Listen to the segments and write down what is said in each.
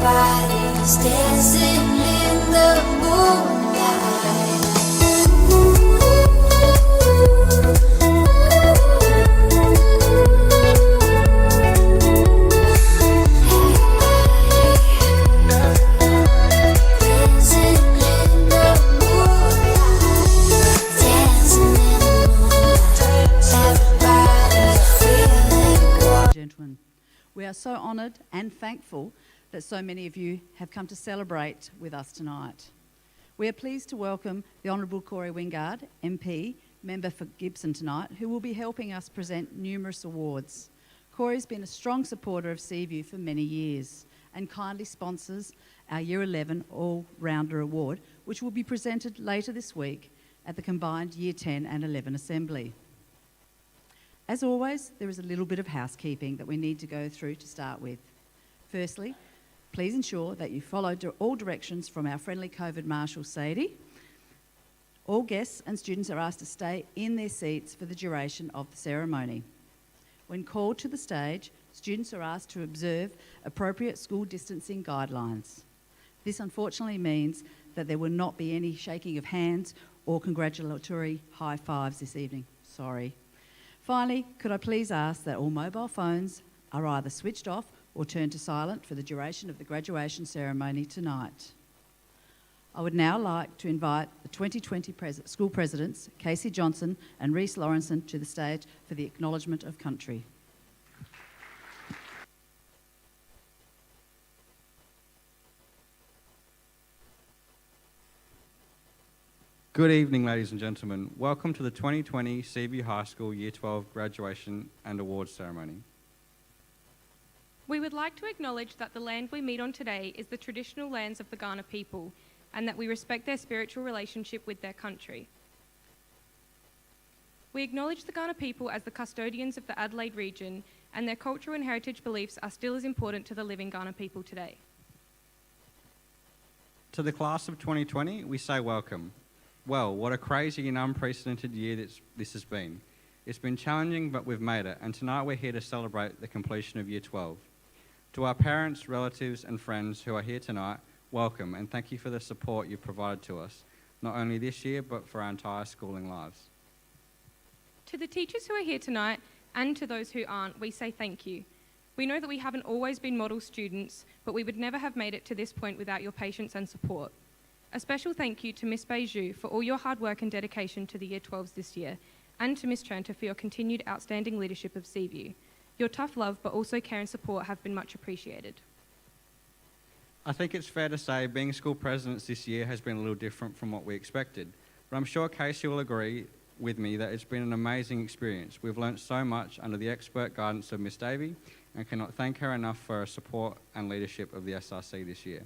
Everybody's dancing in the moonlight. Gentlemen, we are so honoured and thankful that so many of you have come to celebrate with us tonight. We are pleased to welcome the Honourable Corey Wingard, MP, member for Gibson tonight, who will be helping us present numerous awards. Corey's been a strong supporter of Seaview for many years and kindly sponsors our Year 11 All-Rounder Award, which will be presented later this week at the combined Year 10 and 11 Assembly. As always, there is a little bit of housekeeping that we need to go through to start with. Firstly, please ensure that you follow all directions from our friendly COVID Marshal, Sadie. All guests and students are asked to stay in their seats for the duration of the ceremony. When called to the stage, students are asked to observe appropriate school distancing guidelines. This unfortunately means that there will not be any shaking of hands or congratulatory high fives this evening. Sorry. Finally, could I please ask that all mobile phones are either switched off or turned to silent for the duration of the graduation ceremony tonight. I would now like to invite the 2020 school presidents, Casey Johnson and Reese Lawrenson, to the stage for the acknowledgement of country. Good evening, ladies and gentlemen. Welcome to the 2020 Seaview High School Year 12 Graduation and Awards Ceremony. We would like to acknowledge that the land we meet on today is the traditional lands of the Kaurna people and that we respect their spiritual relationship with their country. We acknowledge the Kaurna people as the custodians of the Adelaide region, and their cultural and heritage beliefs are still as important to the living Kaurna people today. To the class of 2020, we say welcome. Well, what a crazy and unprecedented year this has been. It's been challenging, but we've made it, and tonight we're here to celebrate the completion of Year 12. To our parents, relatives and friends who are here tonight, welcome, and thank you for the support you've provided to us, not only this year, but for our entire schooling lives. To the teachers who are here tonight, and to those who aren't, we say thank you. We know that we haven't always been model students, but we would never have made it to this point without your patience and support. A special thank you to Miss Beiju for all your hard work and dedication to the Year 12s this year, and to Miss Trenta for your continued outstanding leadership of Seaview. Your tough love, but also care and support have been much appreciated. I think it's fair to say being school presidents this year has been a little different from what we expected, but I'm sure Casey will agree with me that it's been an amazing experience. We've learnt so much under the expert guidance of Miss Davey, and cannot thank her enough for her support and leadership of the SRC this year.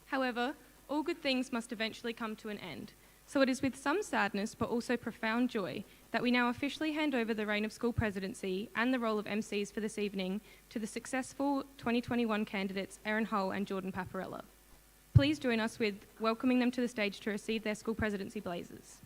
However, all good things must eventually come to an end. So it is with some sadness, but also profound joy, that we now officially hand over the reign of school presidency and the role of MCs for this evening to the successful 2021 candidates Erin Hull and Jordan Paparella. Please join us with welcoming them to the stage to receive their school presidency blazers.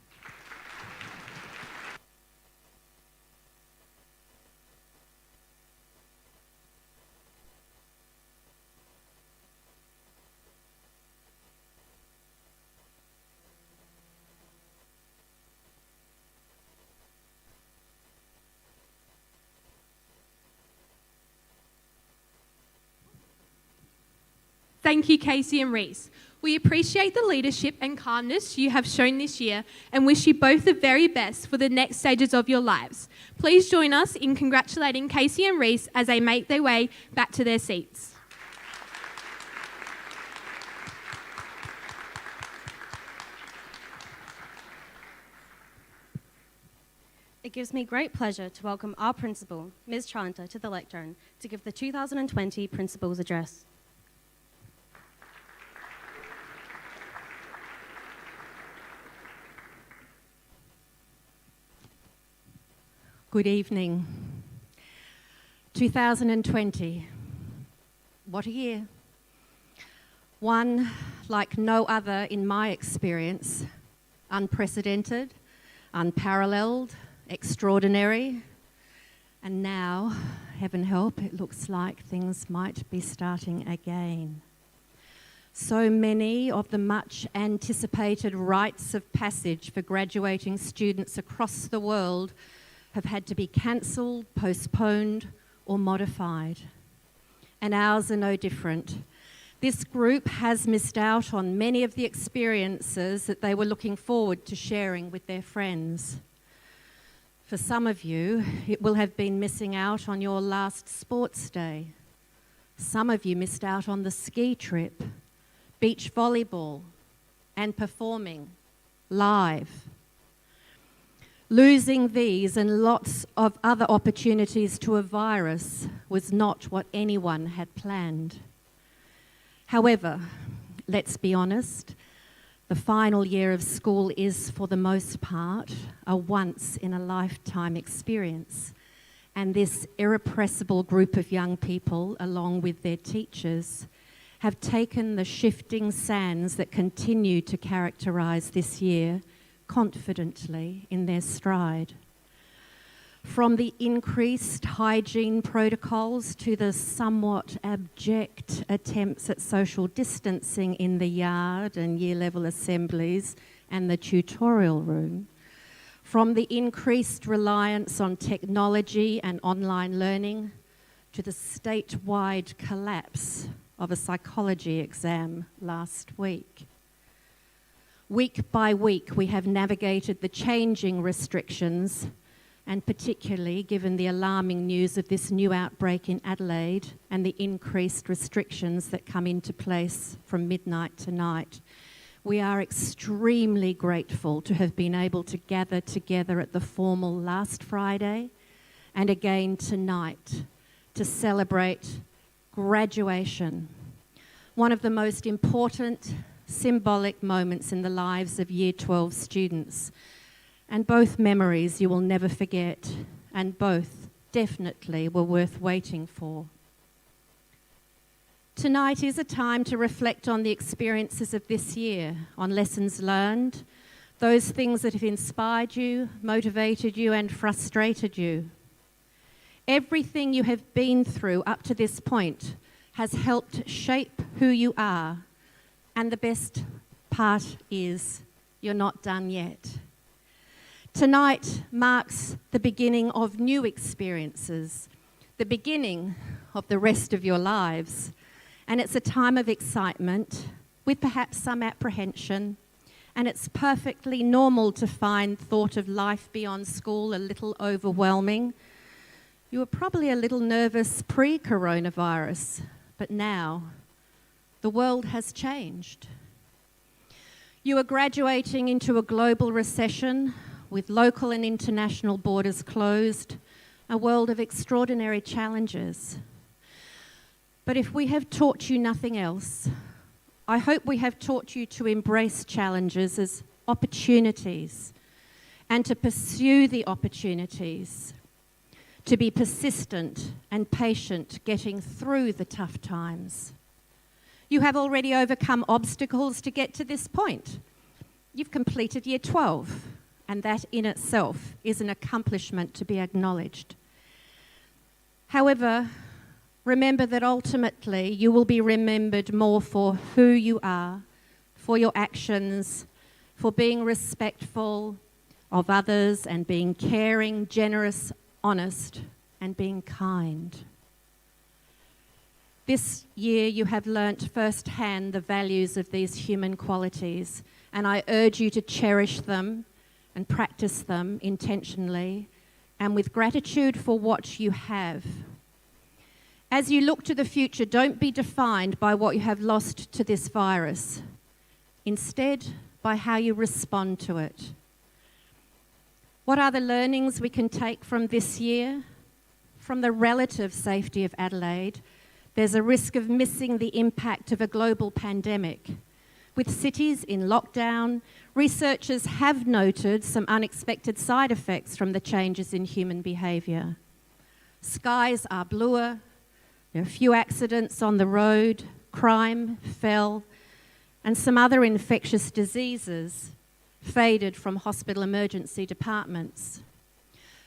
Thank you, Casey and Reese. We appreciate the leadership and calmness you have shown this year and wish you both the very best for the next stages of your lives. Please join us in congratulating Casey and Reese as they make their way back to their seats. It gives me great pleasure to welcome our principal, Ms. Trenta, to the lectern to give the 2020 Principal's Address. Good evening. 2020. What a year. One like no other in my experience. Unprecedented, unparalleled, extraordinary, and now heaven help, it looks like things might be starting again. So many of the much anticipated rites of passage for graduating students across the world have had to be cancelled, postponed, or modified. And ours are no different. This group has missed out on many of the experiences that they were looking forward to sharing with their friends. For some of you, it will have been missing out on your last sports day. Some of you missed out on the ski trip, beach volleyball, and performing live. Losing these and lots of other opportunities to a virus was not what anyone had planned. However, let's be honest, the final year of school is, for the most part, a once-in-a-lifetime experience. And this irrepressible group of young people, along with their teachers, have taken the shifting sands that continue to characterise this year confidently in their stride. From the increased hygiene protocols to the somewhat abject attempts at social distancing in the yard and year-level assemblies and the tutorial room, from the increased reliance on technology and online learning to the statewide collapse of a psychology exam last week. Week by week, we have navigated the changing restrictions, and particularly given the alarming news of this new outbreak in Adelaide and the increased restrictions that come into place from midnight tonight, we are extremely grateful to have been able to gather together at the formal last Friday and again tonight to celebrate graduation, one of the most important symbolic moments in the lives of Year 12 students, and both memories you will never forget, and both definitely were worth waiting for. Tonight is a time to reflect on the experiences of this year, on lessons learned, those things that have inspired you, motivated you, and frustrated you. Everything you have been through up to this point has helped shape who you are, and the best part is you're not done yet. Tonight marks the beginning of new experiences, the beginning of the rest of your lives, and it's a time of excitement with perhaps some apprehension, and it's perfectly normal to find thought of life beyond school a little overwhelming. You were probably a little nervous pre-coronavirus, but now the world has changed. You are graduating into a global recession with local and international borders closed, a world of extraordinary challenges. But if we have taught you nothing else, I hope we have taught you to embrace challenges as opportunities and to pursue the opportunities, to be persistent and patient getting through the tough times. You have already overcome obstacles to get to this point. You've completed Year 12, and that in itself is an accomplishment to be acknowledged. However, remember that ultimately you will be remembered more for who you are, for your actions, for being respectful of others and being caring, generous, honest, and being kind. This year you have learnt firsthand the values of these human qualities, and I urge you to cherish them and practice them intentionally and with gratitude for what you have. As you look to the future, don't be defined by what you have lost to this virus. Instead, by how you respond to it. What are the learnings we can take from this year? From the relative safety of Adelaide, there's a risk of missing the impact of a global pandemic. With cities in lockdown, researchers have noted some unexpected side effects from the changes in human behaviour. Skies are bluer, there are few accidents on the road, crime fell, and some other infectious diseases faded from hospital emergency departments.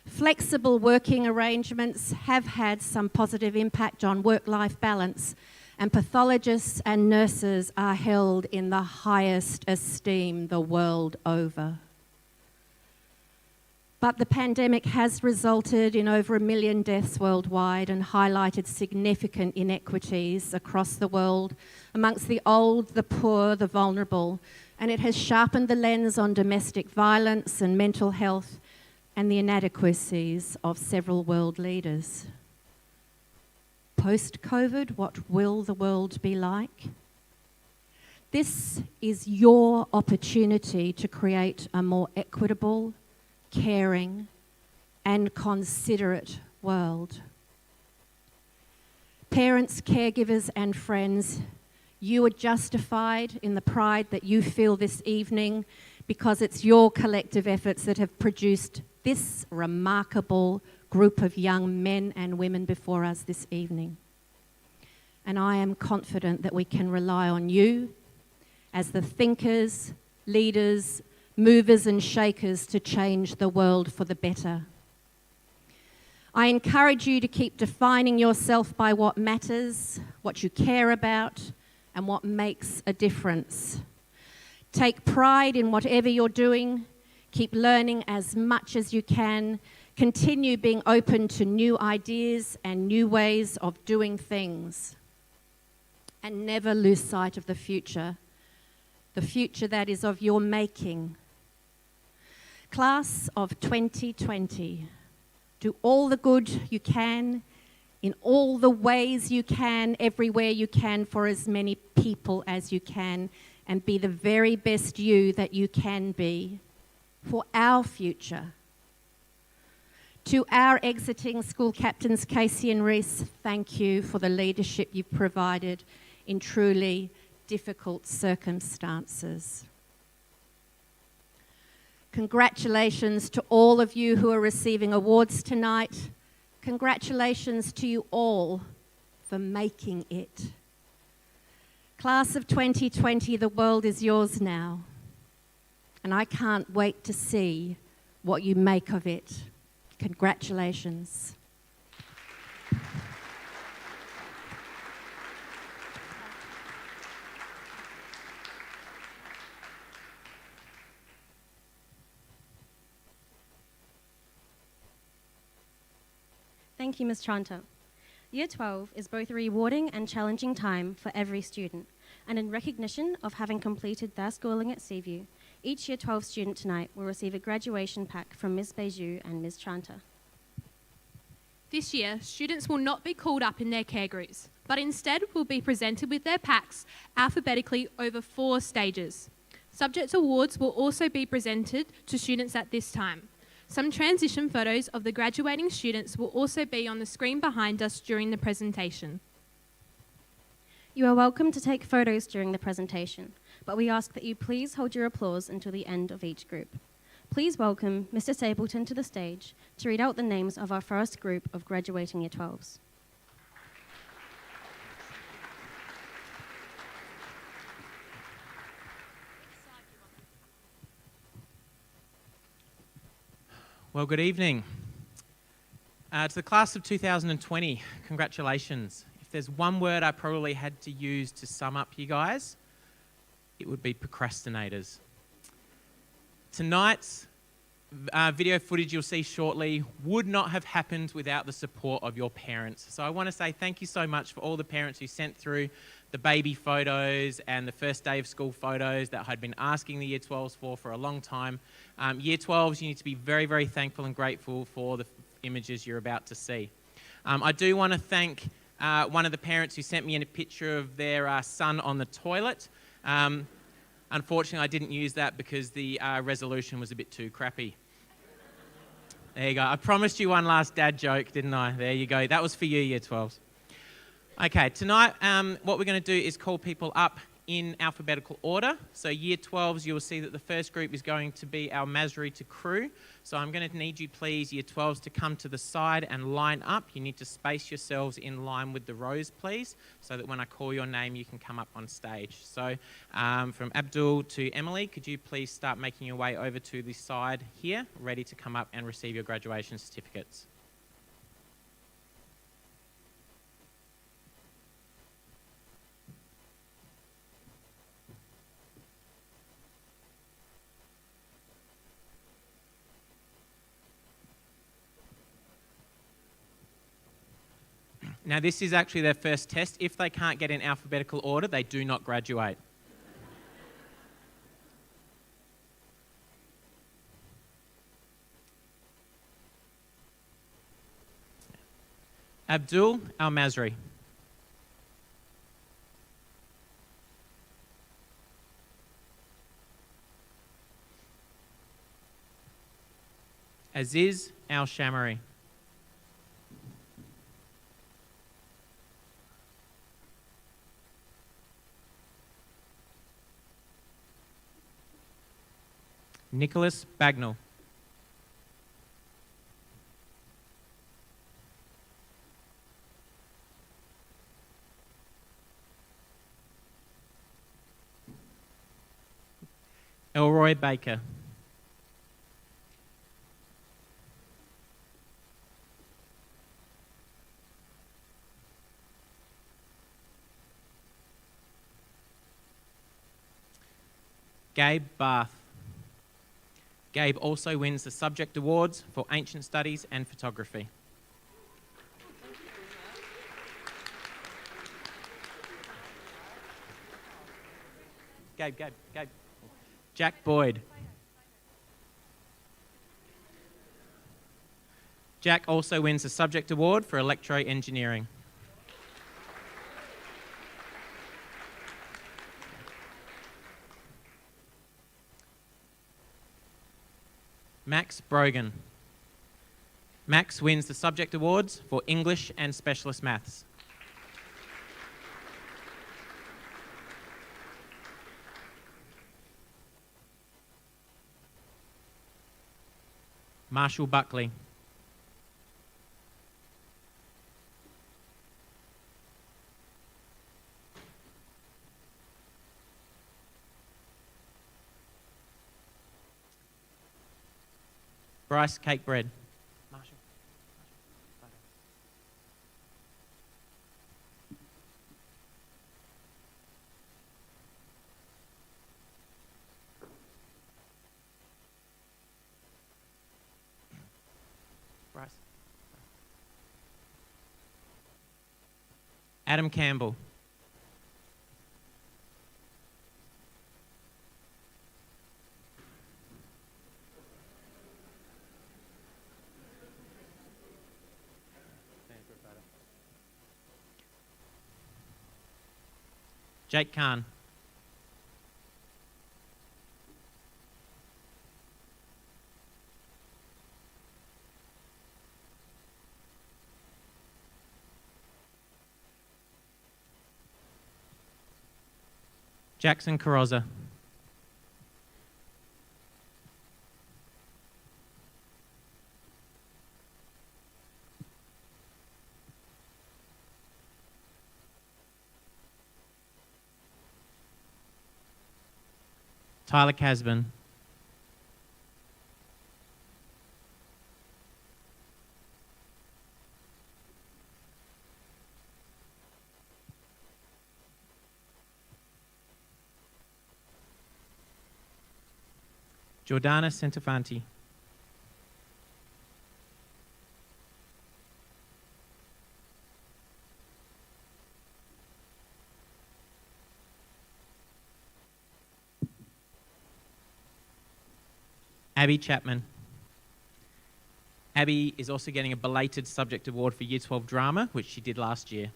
Flexible working arrangements have had some positive impact on work-life balance, and pathologists and nurses are held in the highest esteem the world over. But the pandemic has resulted in over 1 million deaths worldwide and highlighted significant inequities across the world amongst the old, the poor, the vulnerable, and it has sharpened the lens on domestic violence and mental health and the inadequacies of several world leaders. Post-COVID, what will the world be like? This is your opportunity to create a more equitable, caring, and considerate world. Parents, caregivers, and friends, you are justified in the pride that you feel this evening because it's your collective efforts that have produced this remarkable group of young men and women before us this evening. And I am confident that we can rely on you as the thinkers, leaders, movers and shakers to change the world for the better. I encourage you to keep defining yourself by what matters, what you care about, and what makes a difference. Take pride in whatever you're doing. Keep learning as much as you can. Continue being open to new ideas and new ways of doing things. And never lose sight of the future that is of your making. Class of 2020, do all the good you can, in all the ways you can, everywhere you can, for as many people as you can, and be the very best you that you can be for our future. To our exiting school captains, Casey and Reese, thank you for the leadership you've provided in truly difficult circumstances. Congratulations to all of you who are receiving awards tonight. Congratulations to you all for making it. Class of 2020, the world is yours now. And I can't wait to see what you make of it. Congratulations. Thank you, Ms. Tranter. Year 12 is both a rewarding and challenging time for every student, and in recognition of having completed their schooling at Seaview, each Year 12 student tonight will receive a graduation pack from Ms. Beju and Ms. Tranter. This year, students will not be called up in their care groups, but instead will be presented with their packs alphabetically over 4 stages. Subject awards will also be presented to students at this time. Some transition photos of the graduating students will also be on the screen behind us during the presentation. You are welcome to take photos during the presentation, but we ask that you please hold your applause until the end of each group. Please welcome Mr. Stapleton to the stage to read out the names of our first group of graduating Year 12s. Well, good evening. To the class of 2020, congratulations. If there's one word I probably had to use to sum up you guys, it would be procrastinators. Tonight's video footage you'll see shortly would not have happened without the support of your parents. So I want to say thank you so much for all the parents who sent through the baby photos and the first day of school photos that I'd been asking the Year 12s for a long time. Year 12s, you need to be very, very thankful and grateful for the images you're about to see. I do want to thank one of the parents who sent me in a picture of their son on the toilet. Unfortunately, I didn't use that because the resolution was a bit too crappy. There you go. I promised you one last dad joke, didn't I? There you go. That was for you, Year 12s. Okay, tonight what we're going to do is call people up in alphabetical order. So year 12s, you'll see that the first group is going to be our Masri to crew. So I'm going to need you, please, year 12s, to come to the side and line up. You need to space yourselves in line with the rows, please, so that when I call your name, you can come up on stage. So from Abdul to Emily, could you please start making your way over to the side here, ready to come up and receive your graduation certificates. Now, this is actually their first test. If they can't get in alphabetical order, they do not graduate. Abdul Al-Masri. Aziz Al-Shamari. Nicholas Bagnall. Elroy Baker. Gabe Barth. Gabe also wins the subject awards for Ancient Studies and Photography. Gabe. Jack Boyd. Jack also wins the subject award for Electro-Engineering. Max Brogan. Max wins the subject awards for English and Specialist Maths. Marshall Buckley. Bryce Cakebread. Marshall. Bryce. Adam Campbell. Jake Khan. Jackson Carrozza. Tyler Casbin. Jordana Centofanti. Abby Chapman. Abby is also getting a belated subject award for Year 12 Drama, which she did last year.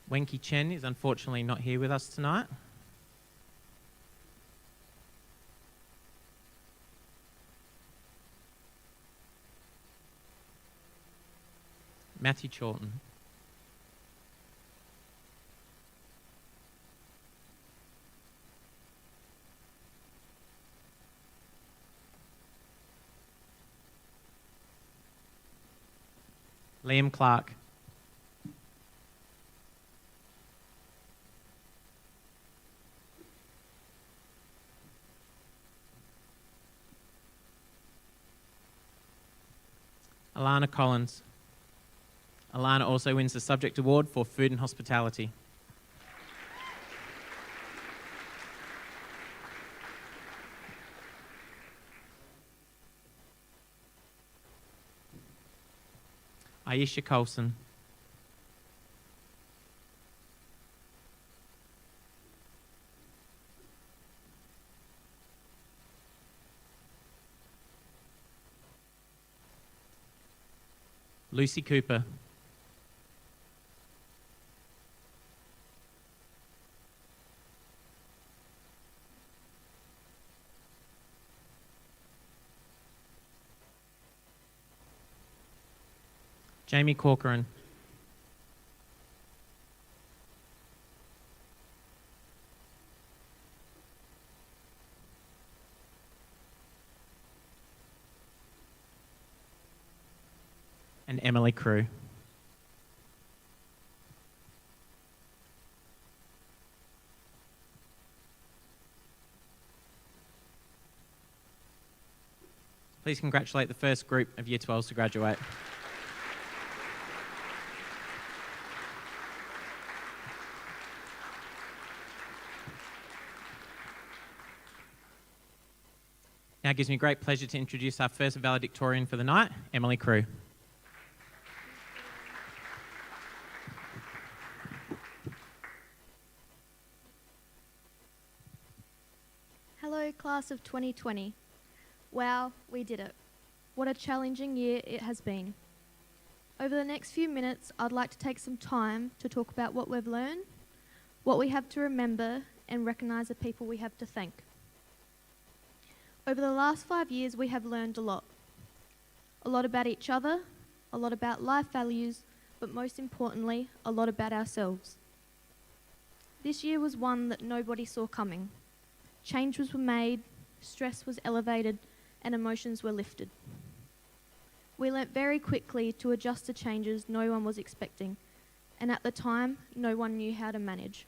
Wenki Chen is unfortunately not here with us tonight. Matthew Chawton. Liam Clark. Alana Collins. Alana also wins the Subject Award for Food and Hospitality. Aisha Colson. Lucy Cooper. Jamie Corcoran. And Emily Crew. Please congratulate the first group of Year 12s to graduate. Now it gives me great pleasure to introduce our first valedictorian for the night, Emily Crew. Hello, class of 2020. Wow, we did it. What a challenging year it has been. Over the next few minutes, I'd like to take some time to talk about what we've learned, what we have to remember, and recognise the people we have to thank. Over the last 5 years, we have learned a lot. A lot about each other, a lot about life values, but most importantly, a lot about ourselves. This year was one that nobody saw coming. Changes were made, stress was elevated, and emotions were lifted. We learnt very quickly to adjust to changes no one was expecting, and at the time, no one knew how to manage.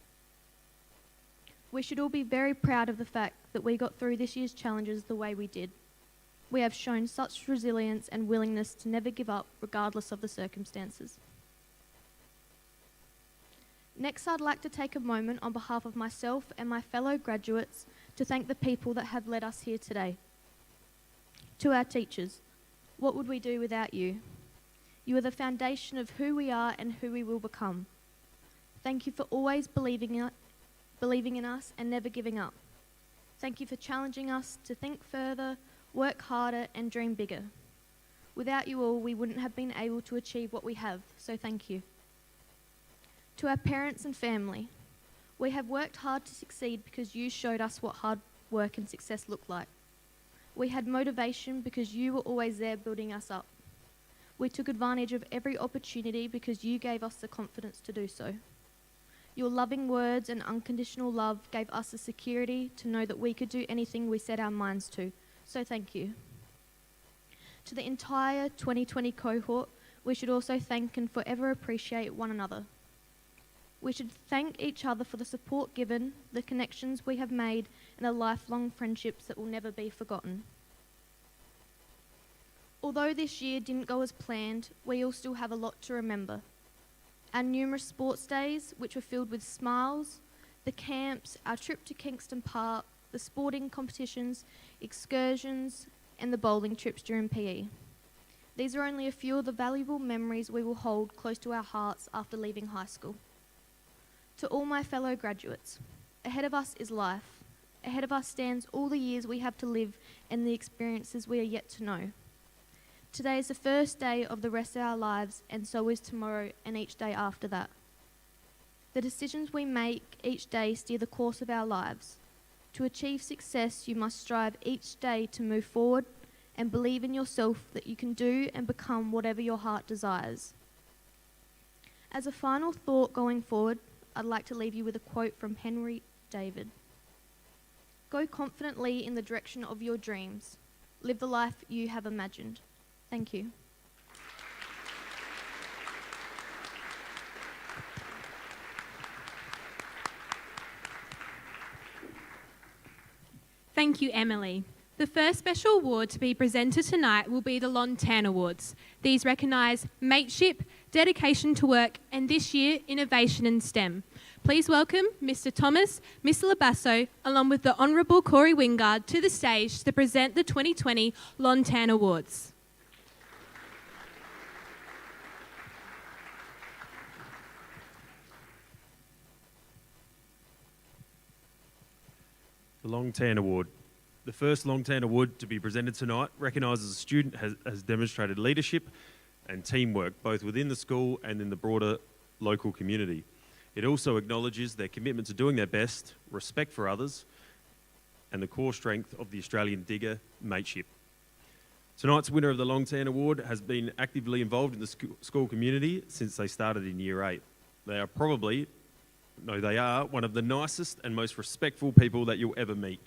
We should all be very proud of the fact that we got through this year's challenges the way we did. We have shown such resilience and willingness to never give up regardless of the circumstances. Next, I'd like to take a moment on behalf of myself and my fellow graduates to thank the people that have led us here today. To our teachers, what would we do without you? You are the foundation of who we are and who we will become. Thank you for always believing in us and never giving up. Thank you for challenging us to think further, work harder, and dream bigger. Without you all, we wouldn't have been able to achieve what we have, so thank you. To our parents and family, we have worked hard to succeed because you showed us what hard work and success look like. We had motivation because you were always there building us up. We took advantage of every opportunity because you gave us the confidence to do so. Your loving words and unconditional love gave us the security to know that we could do anything we set our minds to, so thank you. To the entire 2020 cohort, we should also thank and forever appreciate one another. We should thank each other for the support given, the connections we have made, and the lifelong friendships that will never be forgotten. Although this year didn't go as planned, we all still have a lot to remember. Our numerous sports days, which were filled with smiles, the camps, our trip to Kingston Park, the sporting competitions, excursions, and the bowling trips during PE. These are only a few of the valuable memories we will hold close to our hearts after leaving high school. To all my fellow graduates, ahead of us is life. Ahead of us stands all the years we have to live and the experiences we are yet to know. Today is the first day of the rest of our lives, and so is tomorrow and each day after that. The decisions we make each day steer the course of our lives. To achieve success, you must strive each day to move forward and believe in yourself that you can do and become whatever your heart desires. As a final thought going forward, I'd like to leave you with a quote from Henry David. Go confidently in the direction of your dreams. Live the life you have imagined. Thank you. Thank you, Emily. The first special award to be presented tonight will be the Lontan Awards. These recognise mateship, dedication to work, and this year, innovation in STEM. Please welcome Mr. Thomas, Mr. Labasso, along with the Honourable Corey Wingard to the stage to present the 2020 Lontan Awards. The Lontan Award. The first Lontan Award to be presented tonight recognises a student has demonstrated leadership and teamwork both within the school and in the broader local community. It also acknowledges their commitment to doing their best, respect for others, and the core strength of the Australian digger mateship. Tonight's winner of the Lontan Award has been actively involved in the school community since they started in Year 8. They are one of the nicest and most respectful people that you'll ever meet.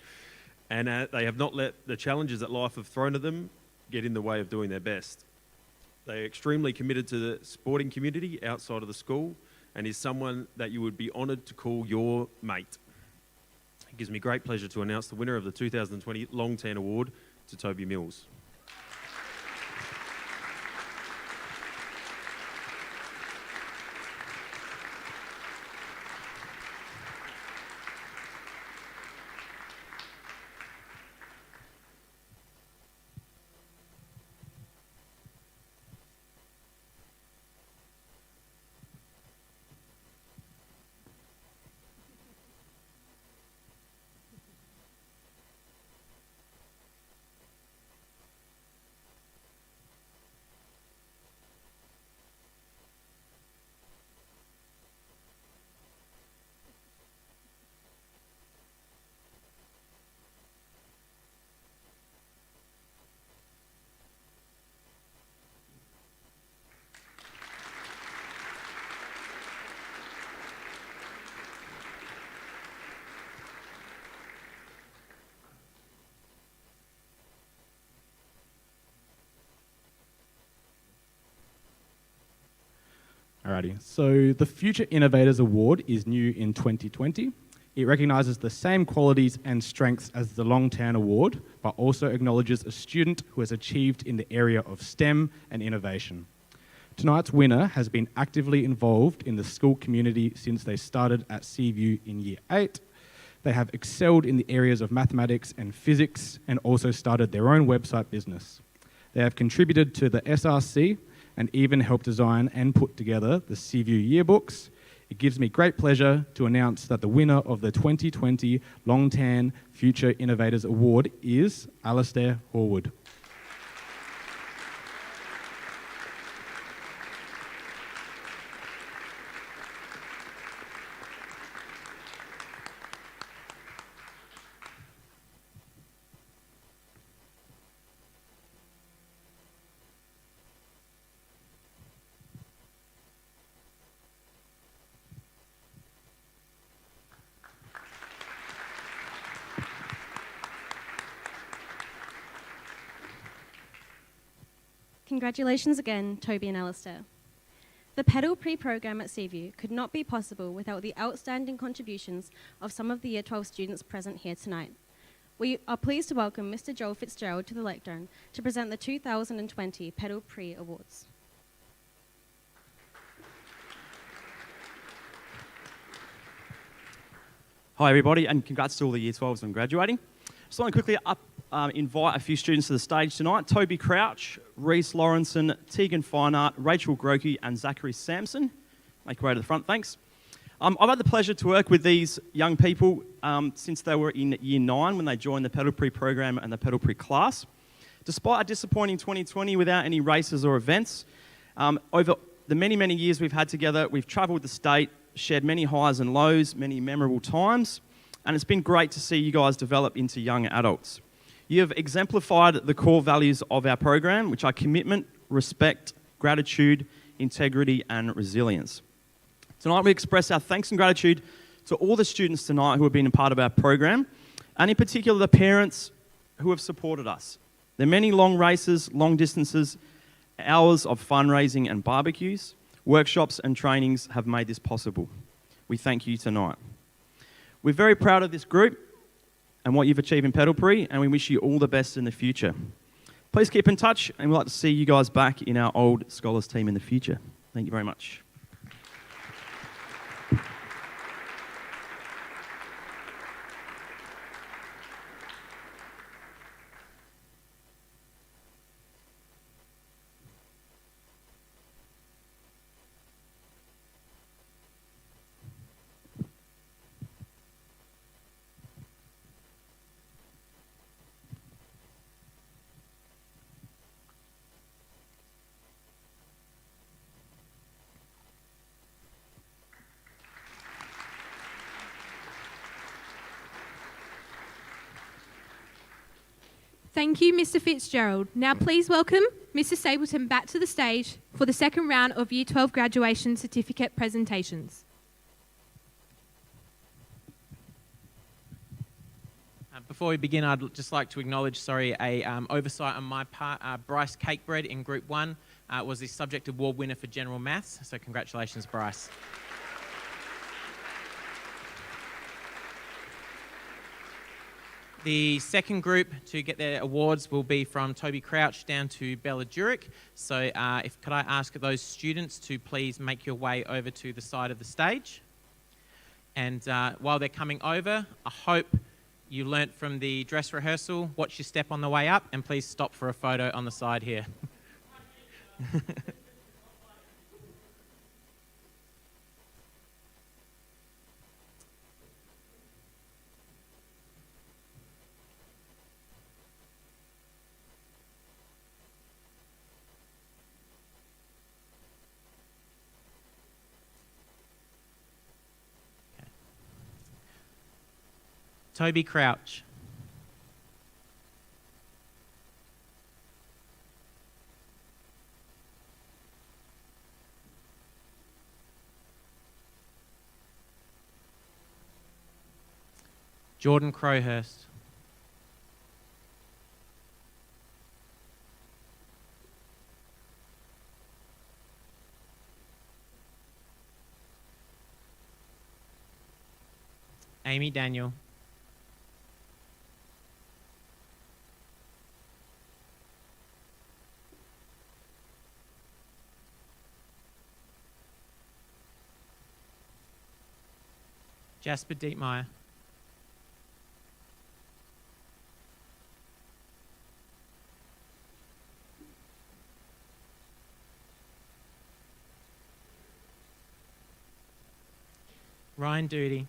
And they have not let the challenges that life have thrown at them get in the way of doing their best. They are extremely committed to the sporting community outside of the school and is someone that you would be honoured to call your mate. It gives me great pleasure to announce the winner of the 2020 Lontan Award to Toby Mills. Alrighty, so the Future Innovators Award is new in 2020. It recognises the same qualities and strengths as the Lontan Award, but also acknowledges a student who has achieved in the area of STEM and innovation. Tonight's winner has been actively involved in the school community since they started at Seaview in Year 8. They have excelled in the areas of mathematics and physics and also started their own website business. They have contributed to the SRC and even helped design and put together the Seaview yearbooks. It gives me great pleasure to announce that the winner of the 2020 Lontan Future Innovators Award is Alistair Horwood. Congratulations again, Toby and Alistair. The Pedal Pre-program at Seaview could not be possible without the outstanding contributions of some of the Year 12 students present here tonight. We are pleased to welcome Mr. Joel Fitzgerald to the lectern to present the 2020 Pedal Pre Awards. Hi everybody, and congrats to all the Year 12s on graduating. Just want to quickly invite a few students to the stage tonight. Toby Crouch, Reese Lawrenson, Tegan Fineart, Rachel Grokey and Zachary Sampson. Make your way to the front, thanks. I've had the pleasure to work with these young people since they were in Year 9 when they joined the Pedal Pre program and the Pedal Pre class. Despite a disappointing 2020 without any races or events, over the many, many years we've had together, we've travelled the state, shared many highs and lows, many memorable times, and it's been great to see you guys develop into young adults. You have exemplified the core values of our program, which are commitment, respect, gratitude, integrity, and resilience. Tonight we express our thanks and gratitude to all the students tonight who have been a part of our program, and in particular the parents who have supported us. Their many long races, long distances, hours of fundraising and barbecues, workshops and trainings have made this possible. We thank you tonight. We're very proud of this group and what you've achieved in Peddlebury, and we wish you all the best in the future. Please keep in touch, and we'd like to see you guys back in our old Scholars team in the future. Thank you very much. Thank you, Mr. Fitzgerald. Now please welcome Mr. Stapleton back to the stage for the second round of Year 12 graduation certificate presentations. Before we begin, I'd just like to acknowledge, a oversight on my part. Bryce Cakebread in Group 1 was the Subject Award winner for General Maths, so congratulations, Bryce. The second group to get their awards will be from Toby Crouch down to Bella Durick. So could I ask those students to please make your way over to the side of the stage? And while they're coming over, I hope you learnt from the dress rehearsal, watch your step on the way up, and please stop for a photo on the side here. Toby Crouch. Jordan Crowhurst. Amy Daniel. Jasper Dietmeyer. Ryan Doody.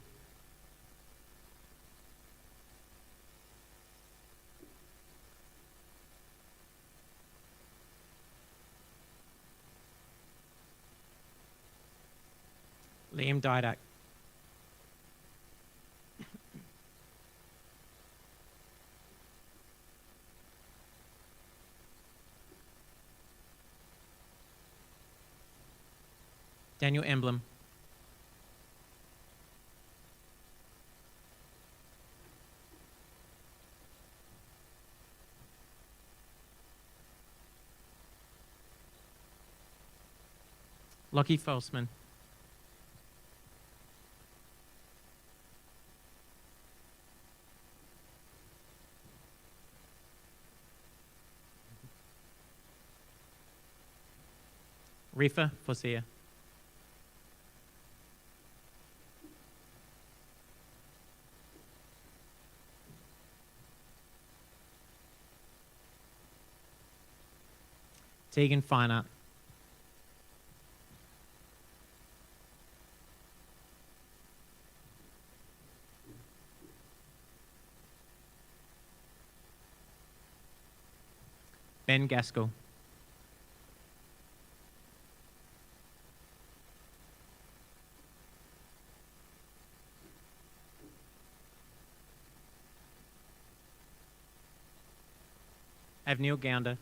Liam Didak. Daniel Emblem. Lockie Felsman. Rifa Fosia. Tegan Finer. Ben Gaskell. Avnil Gounder.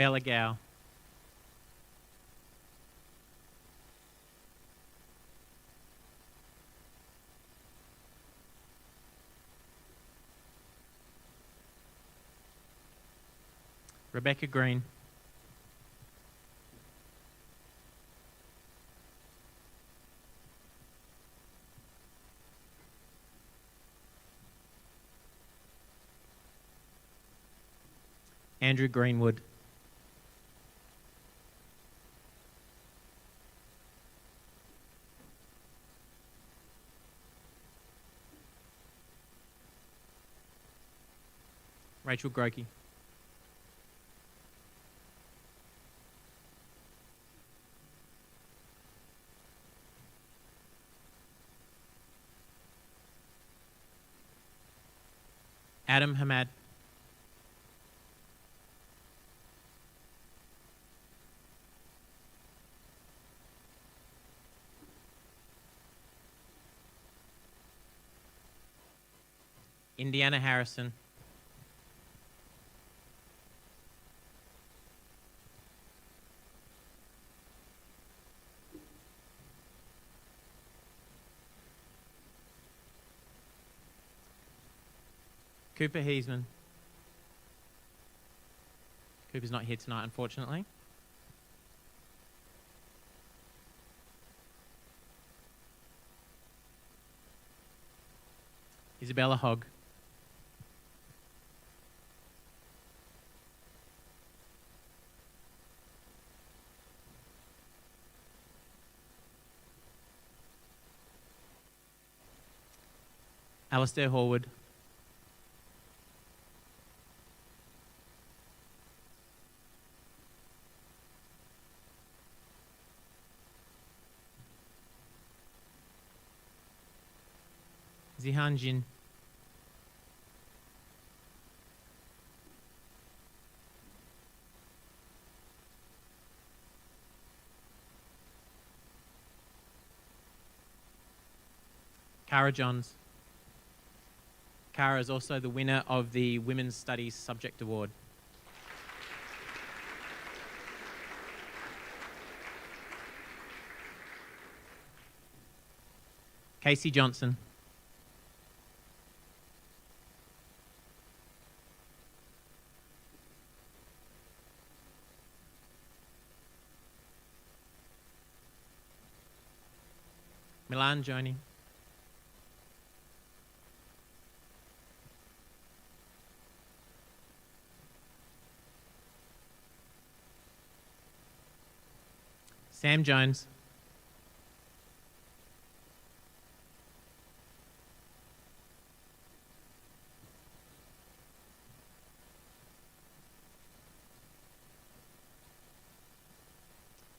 Bella Gow. Rebecca Green. Andrew Greenwood. Rachel Grokey. Adam Hamad. Indiana Harrison. Cooper Heisman. Cooper's not here tonight, unfortunately. Isabella Hogg. Alistair Horwood. Zihan Jin. Cara Johns. Cara is also the winner of the Women's Studies Subject Award. Casey Johnson. Milan Joni. Sam Jones.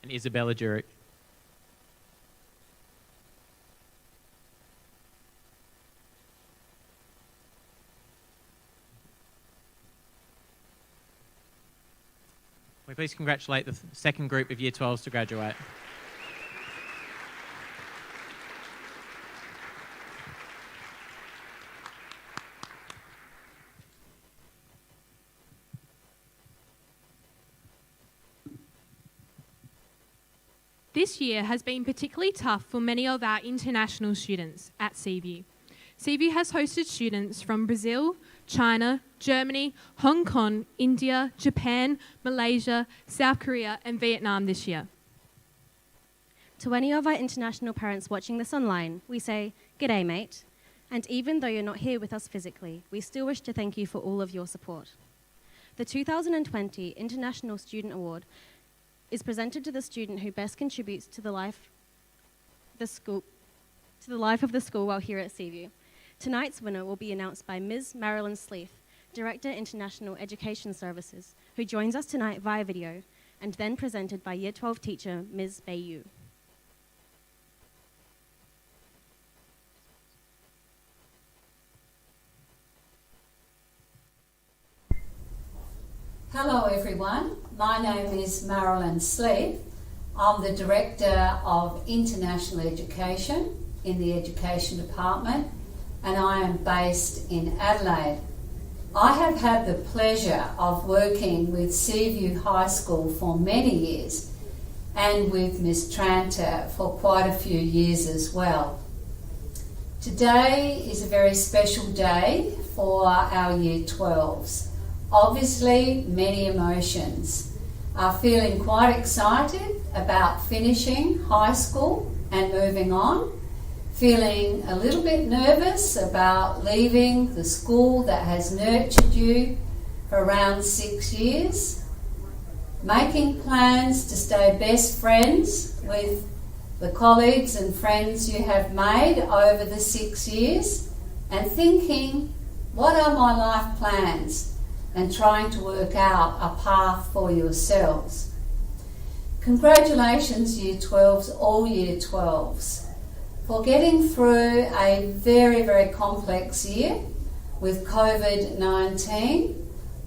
And Isabella Jurek. We please congratulate the second group of Year 12s to graduate. This year has been particularly tough for many of our international students at Seaview. Seaview has hosted students from Brazil, China, Germany, Hong Kong, India, Japan, Malaysia, South Korea, and Vietnam this year. To any of our international parents watching this online, we say, "G'day, mate." And even though you're not here with us physically, we still wish to thank you for all of your support. The 2020 International Student Award is presented to the student who best contributes to the life of the school while here at Seaview. Tonight's winner will be announced by Ms. Marilyn Sleeth, Director, International Education Services, who joins us tonight via video, and then presented by Year 12 teacher Ms. Bayu. Hello everyone, my name is Marilyn Sleeth. I'm the Director of International Education in the Education Department, and I am based in Adelaide. I have had the pleasure of working with Seaview High School for many years and with Miss Tranter for quite a few years as well. Today is a very special day for our Year 12s. Obviously, many emotions. Feeling quite excited about finishing high school and moving on. Feeling a little bit nervous about leaving the school that has nurtured you for around 6 years. Making plans to stay best friends with the colleagues and friends you have made over the 6 years, and thinking, what are my life plans? And trying to work out a path for yourselves. Congratulations, Year 12s, all Year 12s, for getting through a very, very complex year with COVID-19,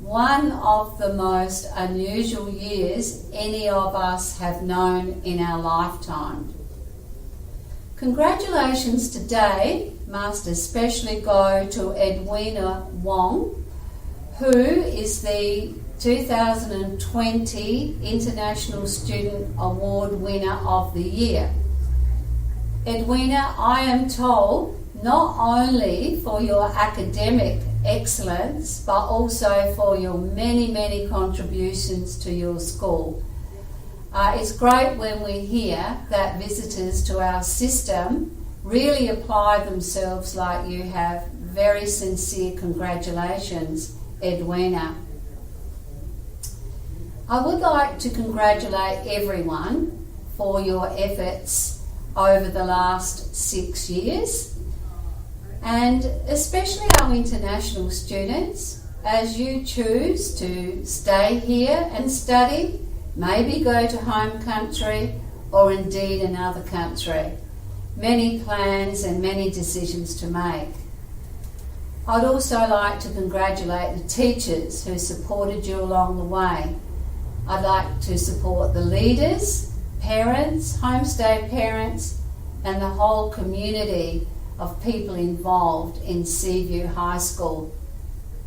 one of the most unusual years any of us have known in our lifetime. Congratulations today must especially go to Edwina Wong, who is the 2020 International Student Award winner of the year. Edwina, I am told, not only for your academic excellence, but also for your many, many contributions to your school. It's great when we hear that visitors to our system really apply themselves like you have. Very sincere congratulations, Edwina. I would like to congratulate everyone for your efforts over the last 6 years, and especially our international students, as you choose to stay here and study, maybe go to home country or indeed another country. Many plans and many decisions to make. I'd also like to congratulate the teachers who supported you along the way. I'd like to support the leaders, parents, homestay parents, and the whole community of people involved in Seaview High School.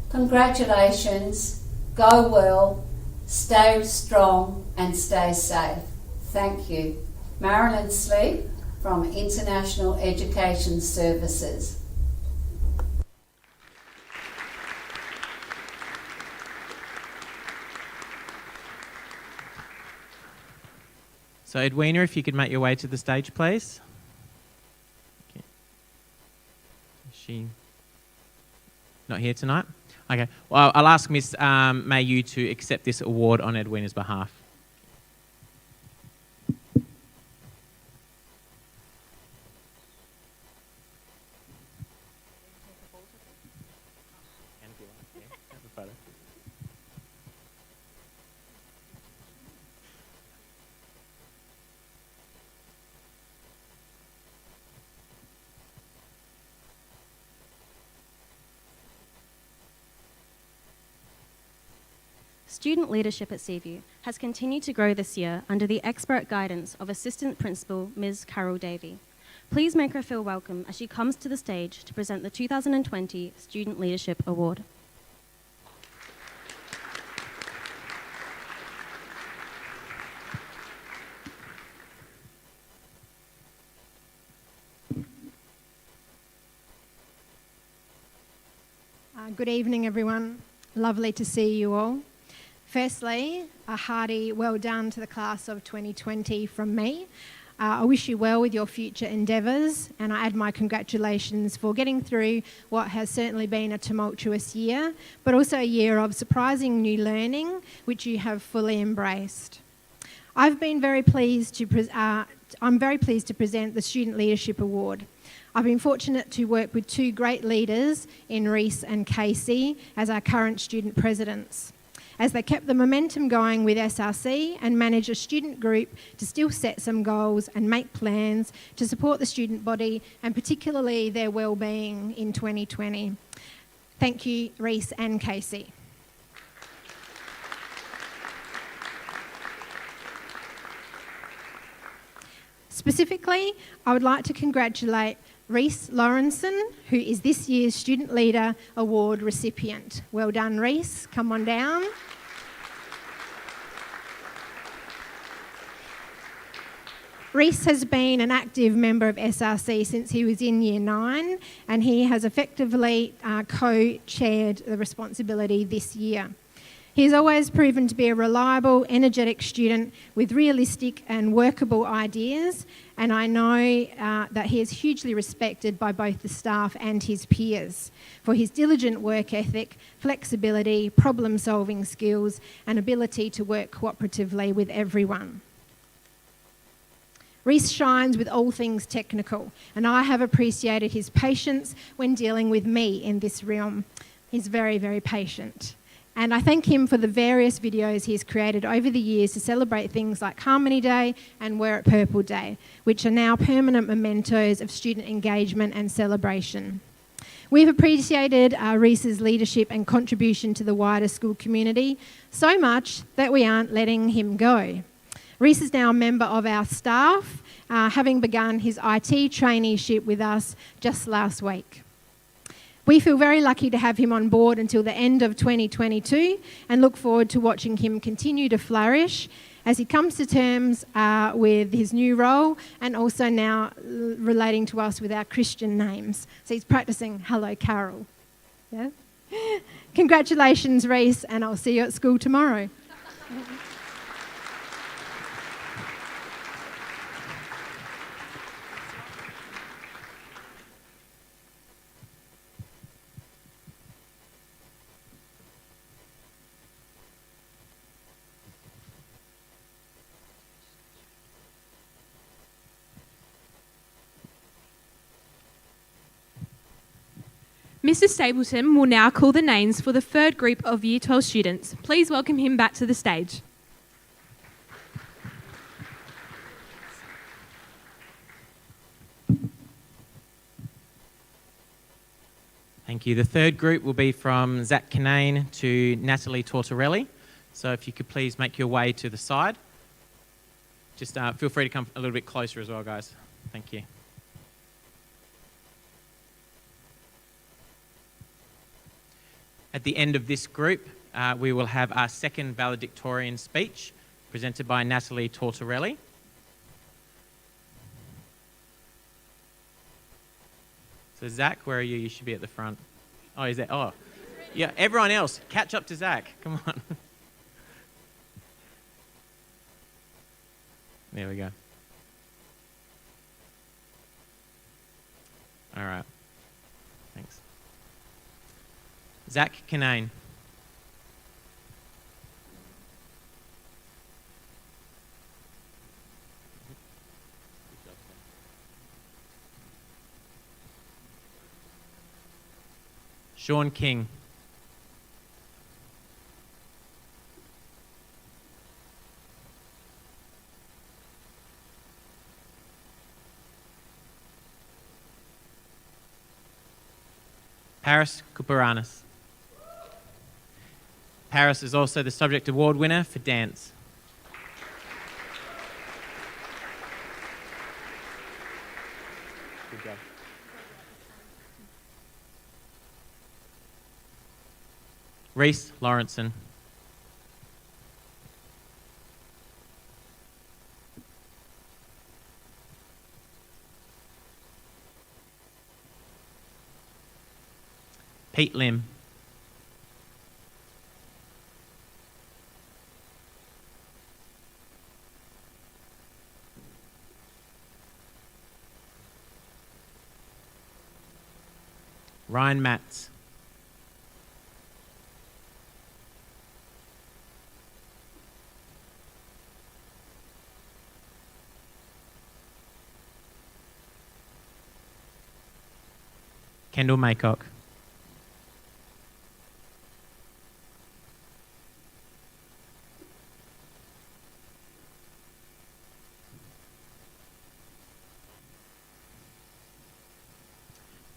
Congratulations, go well, stay strong and stay safe. Thank you. Marilyn Sleep from International Education Services. So Edwina, if you could make your way to the stage, please. Okay. Is she not here tonight? Okay. Well, I'll ask Miss Mayu to accept this award on Edwina's behalf. Student leadership at Seaview has continued to grow this year under the expert guidance of Assistant Principal Ms. Carol Davey. Please make her feel welcome as she comes to the stage to present the 2020 Student Leadership Award. Good evening, everyone. Lovely to see you all. Firstly, a hearty well done to the class of 2020 from me. I wish you well with your future endeavours, and I add my congratulations for getting through what has certainly been a tumultuous year, but also a year of surprising new learning, which you have fully embraced. I'm very pleased to present the Student Leadership Award. I've been fortunate to work with two great leaders in Reese and Casey as our current student presidents, as they kept the momentum going with SRC and managed a student group to still set some goals and make plans to support the student body and particularly their well-being in 2020. Thank you, Reese and Casey. Specifically, I would like to congratulate Reese Lawrenson, who is this year's Student Leader Award recipient. Well done, Reese. Come on down. Reese has been an active member of SRC since he was in Year 9, and he has effectively co-chaired the responsibility this year. He's always proven to be a reliable, energetic student with realistic and workable ideas, and I know that he is hugely respected by both the staff and his peers for his diligent work ethic, flexibility, problem-solving skills, and ability to work cooperatively with everyone. Reese shines with all things technical, and I have appreciated his patience when dealing with me in this realm. He's very, very patient. And I thank him for the various videos he's created over the years to celebrate things like Harmony Day and Wear It Purple Day, which are now permanent mementos of student engagement and celebration. We've appreciated Reese's leadership and contribution to the wider school community so much that we aren't letting him go. Reese is now a member of our staff, having begun his IT traineeship with us just last week. We feel very lucky to have him on board until the end of 2022 and look forward to watching him continue to flourish as he comes to terms with his new role and also now relating to us with our Christian names. So he's practicing Hello Carol. Yeah? Congratulations, Reese, and I'll see you at school tomorrow. Mr. Stapleton will now call the names for the third group of Year 12 students. Please welcome him back to the stage. Thank you. The third group will be from Zach Kinane to Natalie Tortorelli. So if you could please make your way to the side. Just feel free to come a little bit closer as well, guys. Thank you. At the end of this group, we will have our second valedictorian speech presented by Natalie Tortorelli. So Zach, where are you? You should be at the front. Oh, is that? Oh, yeah, everyone else, catch up to Zach. Come on. There we go. All right. Thanks. Zach Kinane. Sean King. Paris Kuparanis. Paris is also the Subject Award winner for dance. Good job. Reese Lawrenson. Pete Lim. Ryan Matz. Kendall Maycock.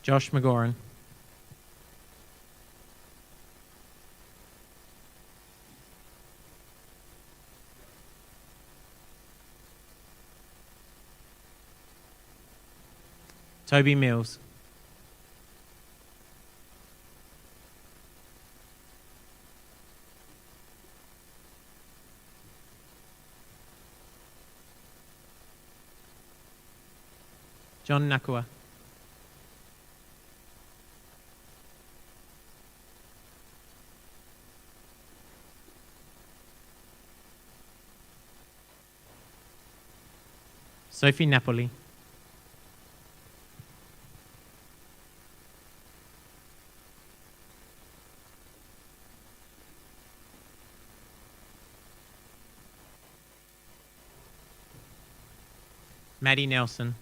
Josh McGoran. Toby Mills. John Nakua. Sophie Napoli. Maddie Nelson.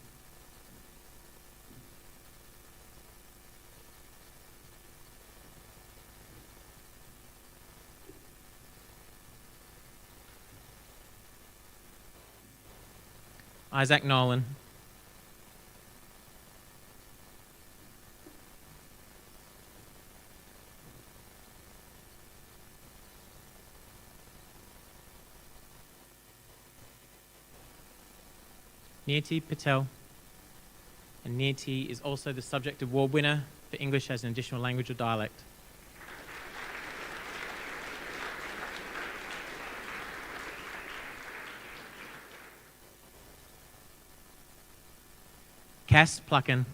Isaac Nolan. Nirti Patel. And Nirti is also the Subject Award winner for English as an additional language or dialect. Cass Plucken,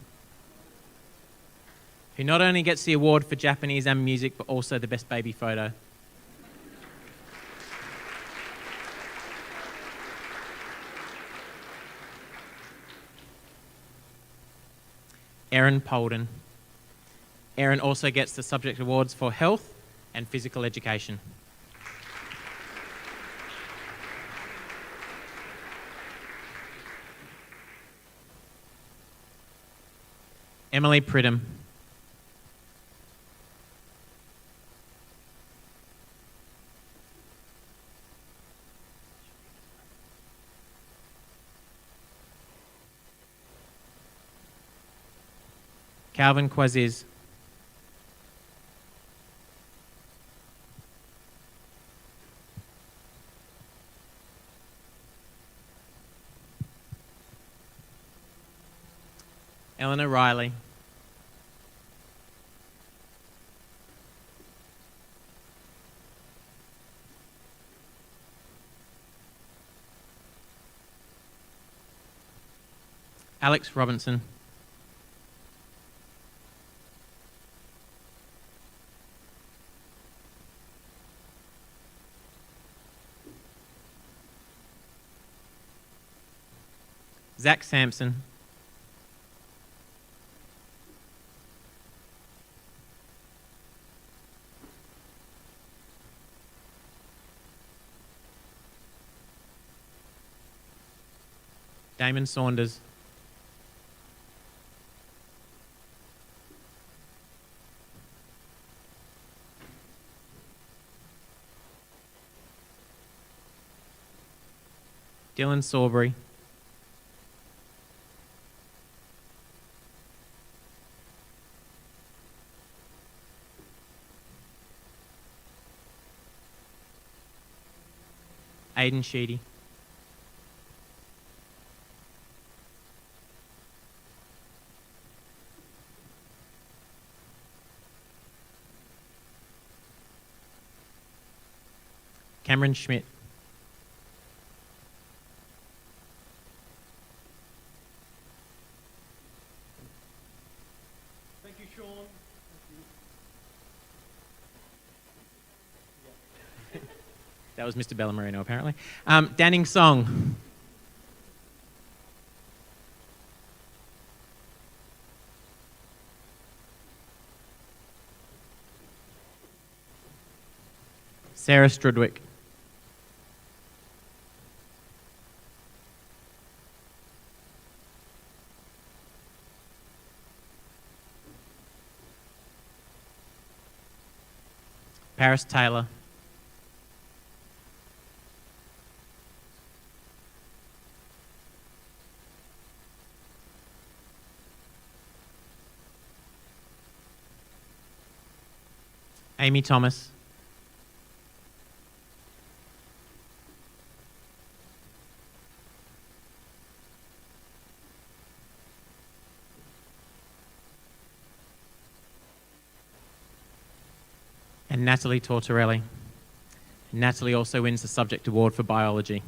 who not only gets the award for Japanese and music, but also the best baby photo. Erin Polden. Erin also gets the subject awards for health and physical education. Emily Pridham. Calvin Quaziz. Eleanor Riley. Alex Robinson. Zach Sampson. Damon Saunders. Dylan Sawbury. Aidan Sheedy. Cameron Schmidt. Thank you, Sean. That was Mr. Bellamarino, apparently. Danning Song. Sarah Strudwick. Paris Taylor. Amy Thomas. and Natalie Tortorelli. Natalie also wins the subject award for biology.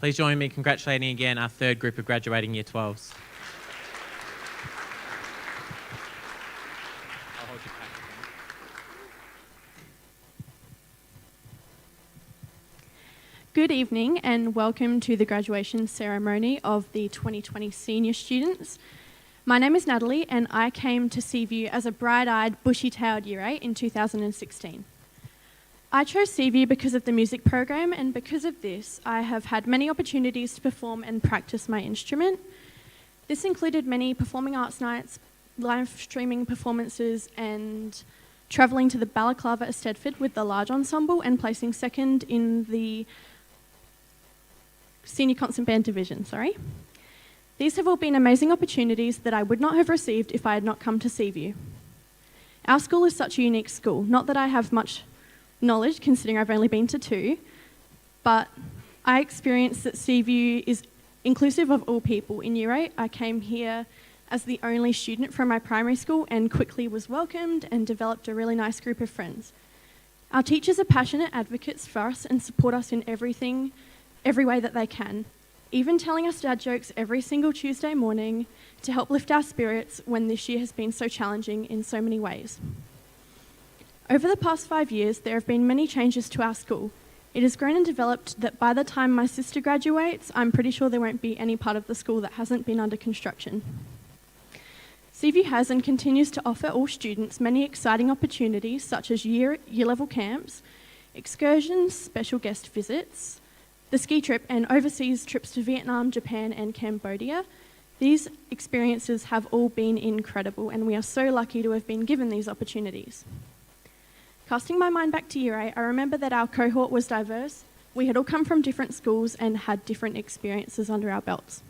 Please join me in congratulating again our third group of graduating Year 12s. Good evening and welcome to the graduation ceremony of the 2020 senior students. My name is Natalie and I came to Seaview as a bright-eyed, bushy-tailed Year 8 in 2016. I chose Seaview because of the music program, and because of this, I have had many opportunities to perform and practice my instrument. This included many performing arts nights, live streaming performances, and travelling to the Balaclava at Stedford with the large ensemble and placing second in the senior concert band division, These have all been amazing opportunities that I would not have received if I had not come to Seaview. Our school is such a unique school, not that I have much knowledge considering I've only been to 2, but I experienced that Seaview is inclusive of all people. In Year 8, I came here as the only student from my primary school and quickly was welcomed and developed a really nice group of friends. Our teachers are passionate advocates for us and support us in every way that they can, even telling us dad jokes every single Tuesday morning to help lift our spirits when this year has been so challenging in so many ways. Over the past 5 years, there have been many changes to our school. It has grown and developed that by the time my sister graduates, I'm pretty sure there won't be any part of the school that hasn't been under construction. Seaview has and continues to offer all students many exciting opportunities such as year-level camps, excursions, special guest visits, the ski trip and overseas trips to Vietnam, Japan and Cambodia. These experiences have all been incredible and we are so lucky to have been given these opportunities. Casting my mind back to Year 8, I remember that our cohort was diverse. We had all come from different schools and had different experiences under our belts.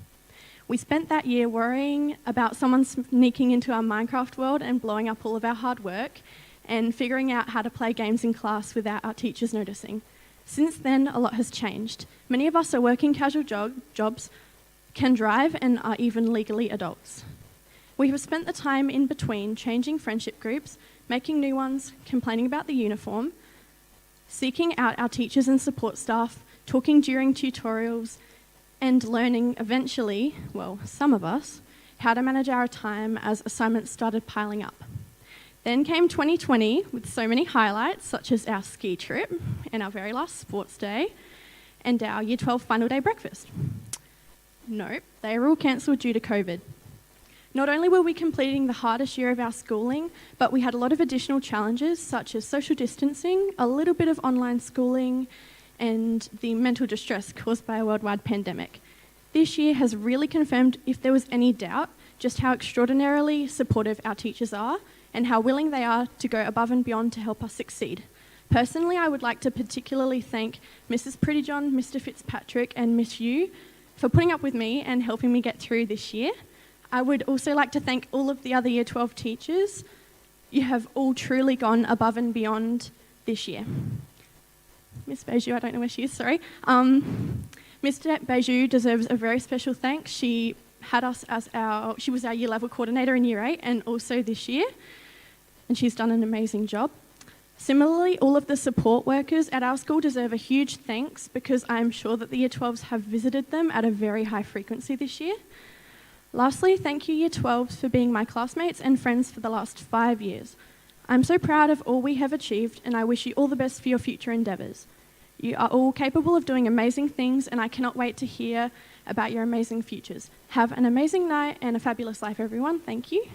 We spent that year worrying about someone sneaking into our Minecraft world and blowing up all of our hard work and figuring out how to play games in class without our teachers noticing. Since then, a lot has changed. Many of us are working casual jobs, can drive and are even legally adults. We have spent the time in between changing friendship groups, making new ones, complaining about the uniform, seeking out our teachers and support staff, talking during tutorials, and learning eventually, well, some of us, how to manage our time as assignments started piling up. Then came 2020 with so many highlights, such as our ski trip and our very last sports day and our Year 12 final day breakfast. Nope, they were all cancelled due to COVID. Not only were we completing the hardest year of our schooling, but we had a lot of additional challenges such as social distancing, a little bit of online schooling, and the mental distress caused by a worldwide pandemic. This year has really confirmed, if there was any doubt, just how extraordinarily supportive our teachers are and how willing they are to go above and beyond to help us succeed. Personally, I would like to particularly thank Mrs. Prettyjohn, Mr. Fitzpatrick, and Miss Yu for putting up with me and helping me get through this year. I would also like to thank all of the other Year 12 teachers. You have all truly gone above and beyond this year. Miss Beju, I don't know where she is, sorry. Mr. Beju deserves a very special thanks. She had us as she was our year level coordinator in Year 8 and also this year, and she's done an amazing job. Similarly, all of the support workers at our school deserve a huge thanks because I'm sure that the Year 12s have visited them at a very high frequency this year. Lastly, thank you Year 12s for being my classmates and friends for the last 5 years. I'm so proud of all we have achieved and I wish you all the best for your future endeavours. You are all capable of doing amazing things and I cannot wait to hear about your amazing futures. Have an amazing night and a fabulous life, everyone. Thank you.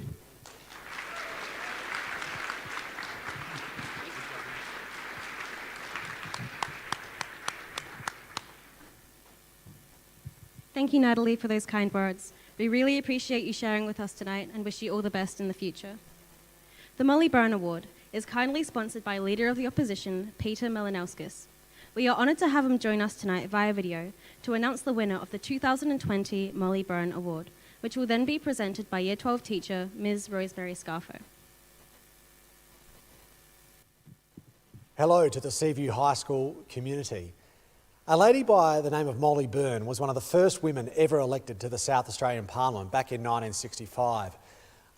Thank you, Natalie, for those kind words. We really appreciate you sharing with us tonight and wish you all the best in the future. The Molly Byrne Award is kindly sponsored by Leader of the Opposition, Peter Malinowskis. We are honoured to have him join us tonight via video to announce the winner of the 2020 Molly Byrne Award, which will then be presented by Year 12 teacher, Ms. Rosemary Scarfo. Hello to the Seaview High School community. A lady by the name of Molly Byrne was one of the first women ever elected to the South Australian Parliament back in 1965.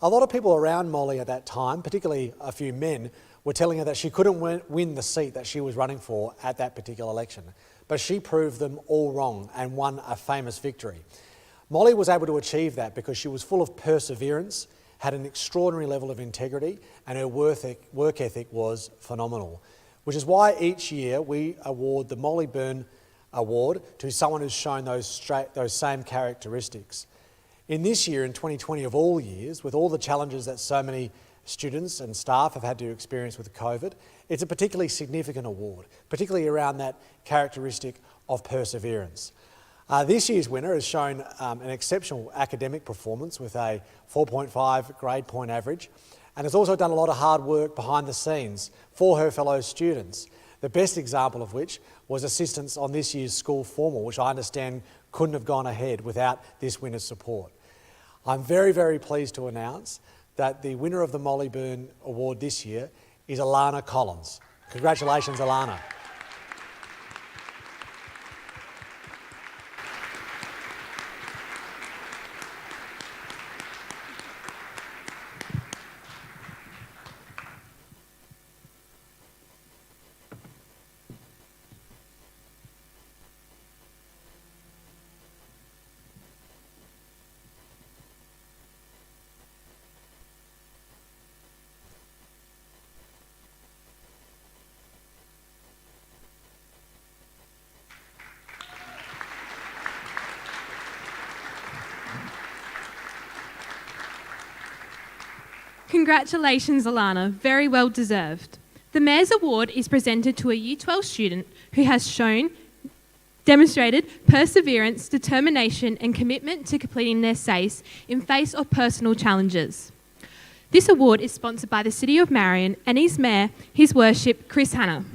A lot of people around Molly at that time, particularly a few men, were telling her that she couldn't win the seat that she was running for at that particular election. But she proved them all wrong and won a famous victory. Molly was able to achieve that because she was full of perseverance, had an extraordinary level of integrity, and her work ethic was phenomenal. Which is why each year we award the Molly Byrne Award to someone who's shown those same characteristics. In this year, in 2020 of all years, with all the challenges that so many students and staff have had to experience with COVID, it's a particularly significant award, particularly around that characteristic of perseverance. This year's winner has shown an exceptional academic performance with a 4.5 grade point average, and has also done a lot of hard work behind the scenes for her fellow students, the best example of which was assistance on this year's school formal, which I understand couldn't have gone ahead without this winner's support. I'm very, very pleased to announce that the winner of the Molly Byrne Award this year is Alana Collins. Congratulations, Alana. Congratulations, Alana. Very well deserved. The Mayor's Award is presented to a Year 12 student who has demonstrated perseverance, determination and commitment to completing their SACE in face of personal challenges. This award is sponsored by the City of Marion and his Mayor, His Worship, Chris Hanna.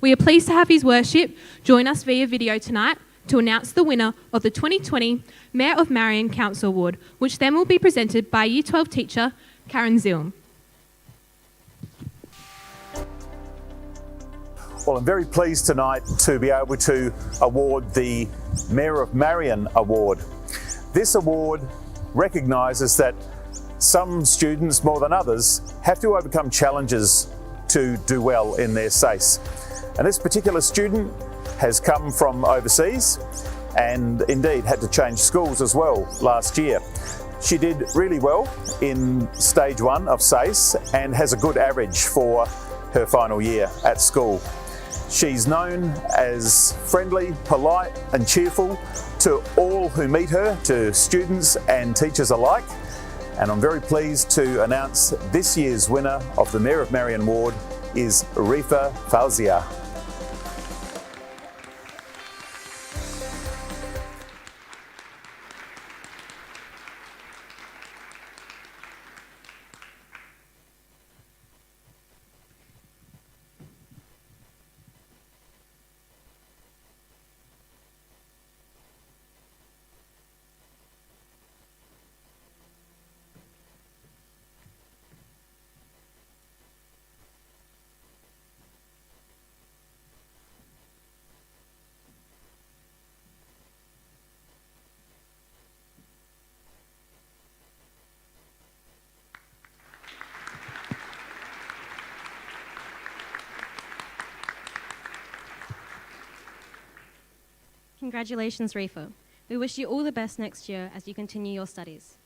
We are pleased to have His Worship join us via video tonight to announce the winner of the 2020 Mayor of Marion Council Award, which then will be presented by Year 12 teacher Karen Zilm. Well, I'm very pleased tonight to be able to award the Mayor of Marion Award. This award recognises that some students, more than others, have to overcome challenges to do well in their SACE. And this particular student has come from overseas and indeed had to change schools as well last year. She did really well in stage 1 of SACE and has a good average for her final year at school. She's known as friendly, polite and cheerful to all who meet her, to students and teachers alike. And I'm very pleased to announce this year's winner of the Mayor of Marion Award is Rifa Fauzia. Congratulations, Rifa. We wish you all the best next year as you continue your studies.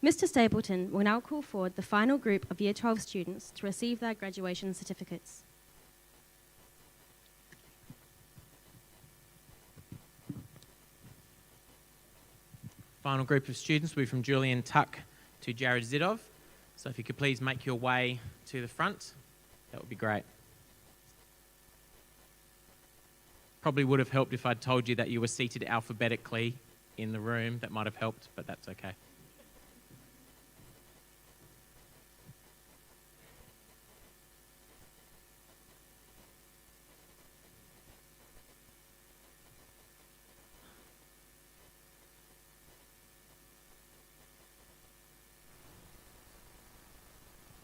Mr. Stapleton will now call forward the final group of Year 12 students to receive their graduation certificates. Final group of students will be from Julian Tuck to Jared Zidov. So if you could please make your way to the front, that would be great. Probably would have helped if I'd told you that you were seated alphabetically in the room. That might have helped, but that's okay.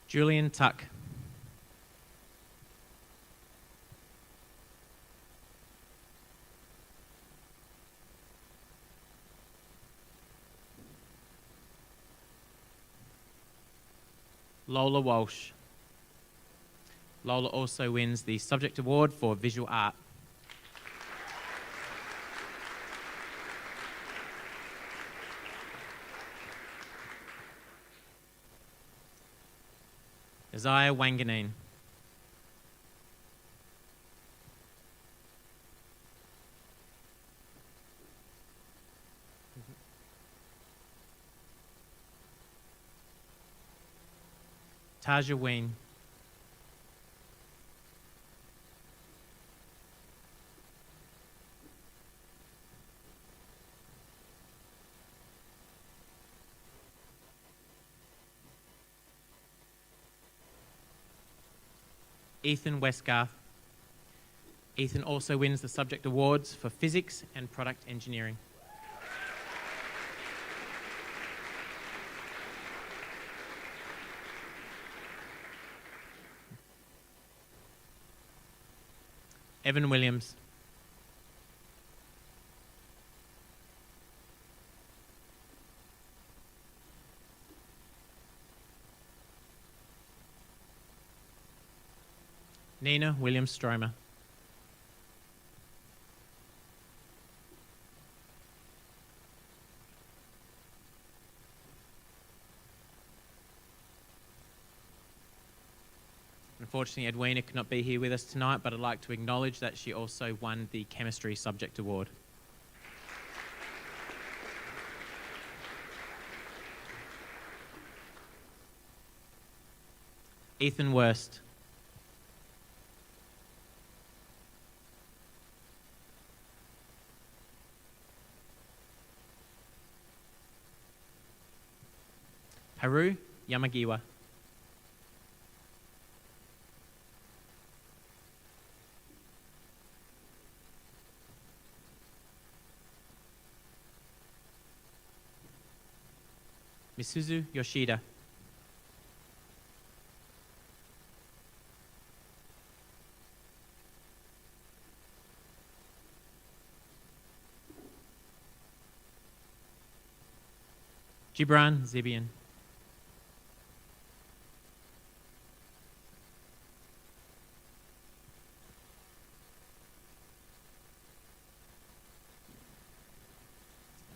Julian Tuck. Lola Walsh. Lola also wins the Subject Award for Visual Art. Isaiah Wanganeen. Taja Ween. Ethan Westgarth. Ethan also wins the Subject Awards for Physics and Product Engineering. Evan Williams. Nina Williams-Stromer. Unfortunately, Edwina could not be here with us tonight, but I'd like to acknowledge that she also won the Chemistry Subject Award. Ethan Wurst. Haru Yamagiwa. Misuzu Yoshida. Gibran Zibian.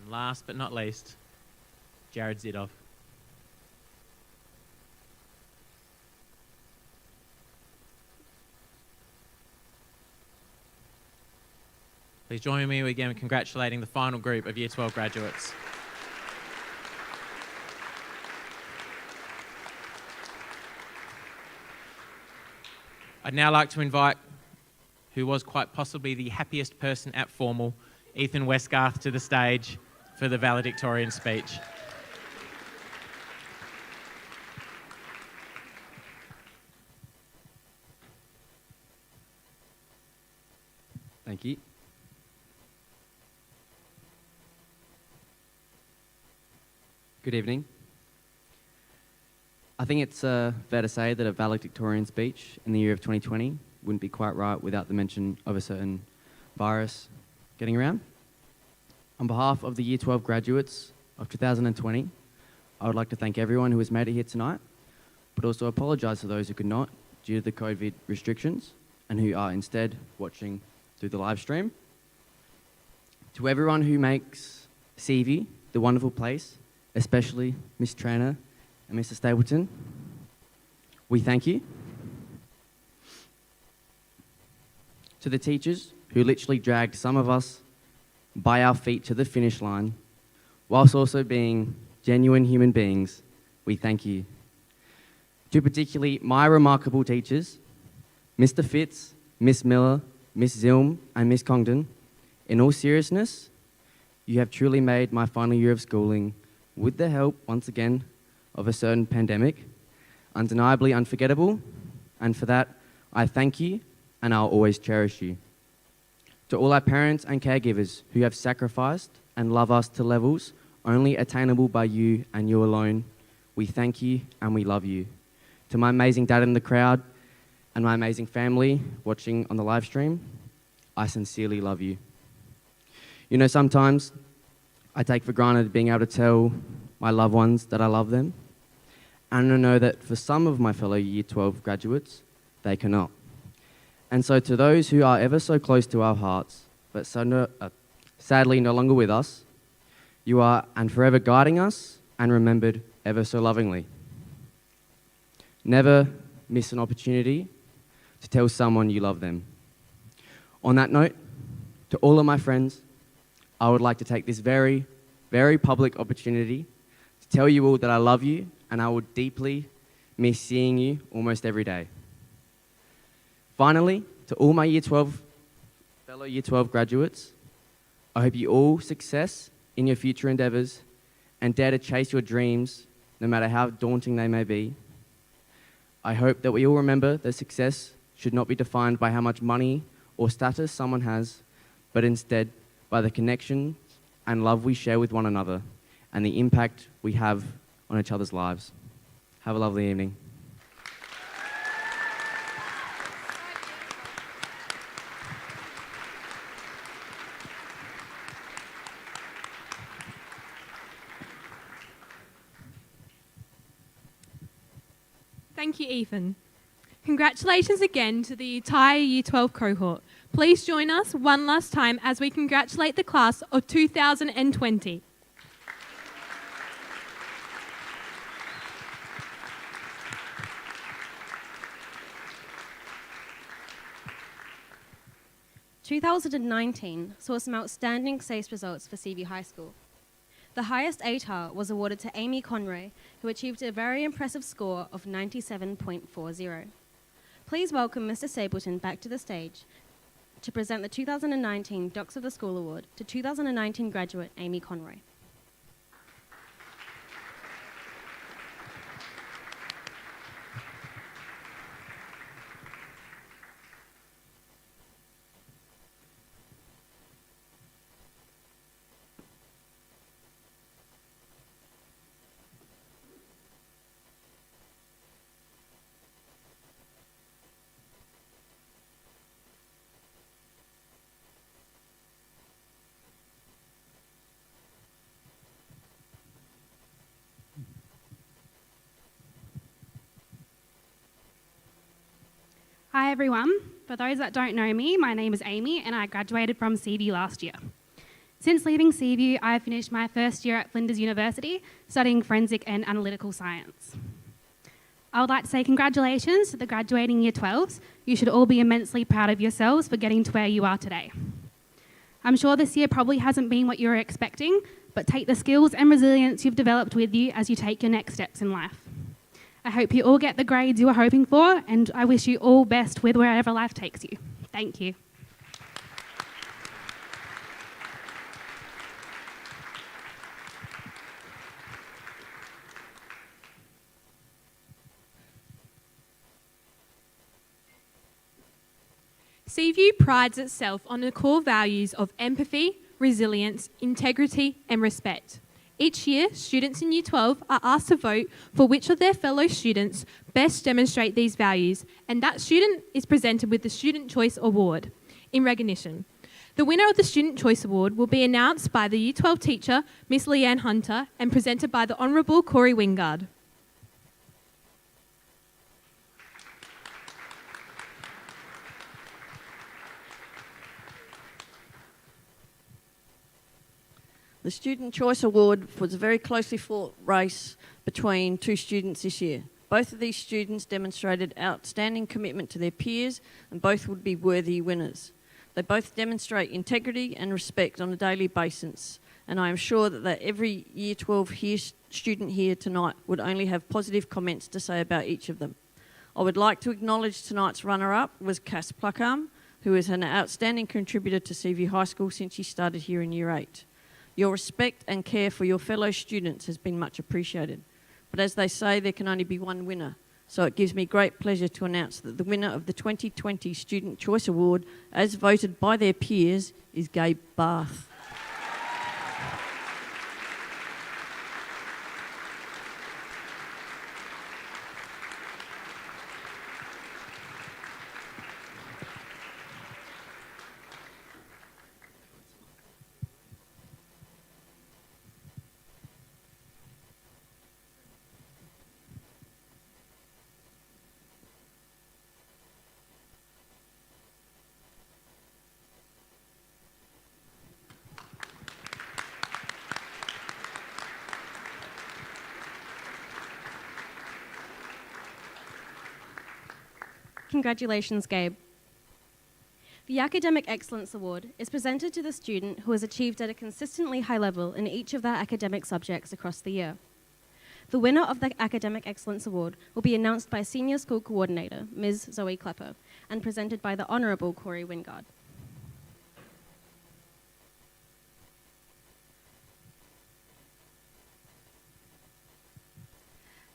And last but not least, Jared Zidov. Please join me again in congratulating the final group of Year 12 graduates. I'd now like to invite who was quite possibly the happiest person at formal, Ethan Westgarth, to the stage for the valedictorian speech. Thank you. Good evening. I think it's fair to say that a valedictorian speech in the year of 2020 wouldn't be quite right without the mention of a certain virus getting around. On behalf of the Year 12 graduates of 2020, I would like to thank everyone who has made it here tonight, but also apologise to those who could not due to the COVID restrictions and who are instead watching through the live stream. To everyone who makes Seaview the wonderful place, especially Miss Trainer and Mr. Stapleton, we thank you. To the teachers who literally dragged some of us by our feet to the finish line, whilst also being genuine human beings, we thank you. To particularly my remarkable teachers, Mr. Fitz, Miss Miller, Miss Zilm, and Miss Congdon, in all seriousness, you have truly made my final year of schooling, with the help, once again, of a certain pandemic, undeniably unforgettable, and for that, I thank you and I'll always cherish you. To all our parents and caregivers who have sacrificed and love us to levels only attainable by you and you alone, we thank you and we love you. To my amazing dad in the crowd and my amazing family watching on the live stream, I sincerely love you. You know, sometimes I take for granted being able to tell my loved ones that I love them. And I know that for some of my fellow Year 12 graduates, they cannot. And so to those who are ever so close to our hearts, but sadly no longer with us, you are and forever guiding us and remembered ever so lovingly. Never miss an opportunity to tell someone you love them. On that note, to all of my friends, I would like to take this very, very public opportunity to tell you all that I love you and I will deeply miss seeing you almost every day. Finally, to all my fellow Year 12 graduates, I hope you all success in your future endeavours and dare to chase your dreams, no matter how daunting they may be. I hope that we all remember that success should not be defined by how much money or status someone has, but instead by the connection and love we share with one another and the impact we have on each other's lives. Have a lovely evening. Thank you, Ethan. Congratulations again to the entire Year 12 cohort. Please join us one last time as we congratulate the class of 2020. "2019 saw some outstanding SACE results for Seaview High School. The highest ATAR was awarded to Amy Conroy, who achieved a very impressive score of 97.40. Please welcome Mr. Sableton back to the stage to present the 2019 Docs of the School Award to 2019 graduate Amy Conroy. Hi everyone. For those that don't know me, my name is Amy and I graduated from Seaview last year. Since leaving Seaview, I finished my first year at Flinders University studying forensic and analytical science. I would like to say congratulations to the graduating Year 12s. You should all be immensely proud of yourselves for getting to where you are today. I'm sure this year probably hasn't been what you were expecting, but take the skills and resilience you've developed with you as you take your next steps in life. I hope you all get the grades you are hoping for, and I wish you all best with wherever life takes you. Thank you. Seaview prides itself on the core values of empathy, resilience, integrity, and respect. Each year, students in Year 12 are asked to vote for which of their fellow students best demonstrate these values, and that student is presented with the Student Choice Award in recognition. The winner of the Student Choice Award will be announced by the Year 12 teacher, Miss Leanne Hunter, and presented by the Honourable Corey Wingard. The Student Choice Award was a very closely fought race between two students this year. Both of these students demonstrated outstanding commitment to their peers and both would be worthy winners. They both demonstrate integrity and respect on a daily basis, and I am sure that every Year 12 student here tonight would only have positive comments to say about each of them. I would like to acknowledge tonight's runner-up was Cass Pluckham, who is an outstanding contributor to Seaview High School since she started here in Year 8. Your respect and care for your fellow students has been much appreciated. But as they say, there can only be one winner. So it gives me great pleasure to announce that the winner of the 2020 Student Choice Award, as voted by their peers, is Gabe Barth. Congratulations, Gabe. The Academic Excellence Award is presented to the student who has achieved at a consistently high level in each of their academic subjects across the year. The winner of the Academic Excellence Award will be announced by Senior School Coordinator, Ms. Zoe Klepper, and presented by the Honourable Corey Wingard.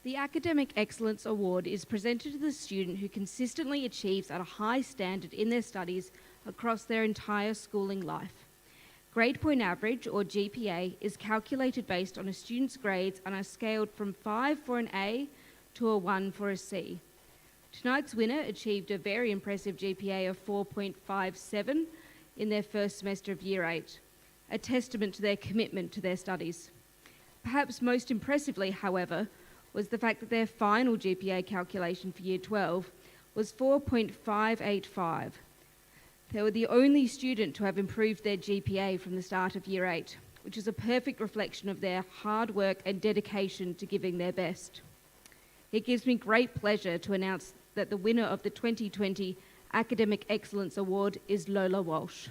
The Academic Excellence Award is presented to the student who consistently achieves at a high standard in their studies across their entire schooling life. Grade point average, or GPA, is calculated based on a student's grades and are scaled from 5 for an A to a 1 for a C. Tonight's winner achieved a very impressive GPA of 4.57 in their first semester of Year 8, a testament to their commitment to their studies. Perhaps most impressively, however, was the fact that their final GPA calculation for Year 12 was 4.585. They were the only student to have improved their GPA from the start of Year 8, which is a perfect reflection of their hard work and dedication to giving their best. It gives me great pleasure to announce that the winner of the 2020 Academic Excellence Award is Lola Walsh.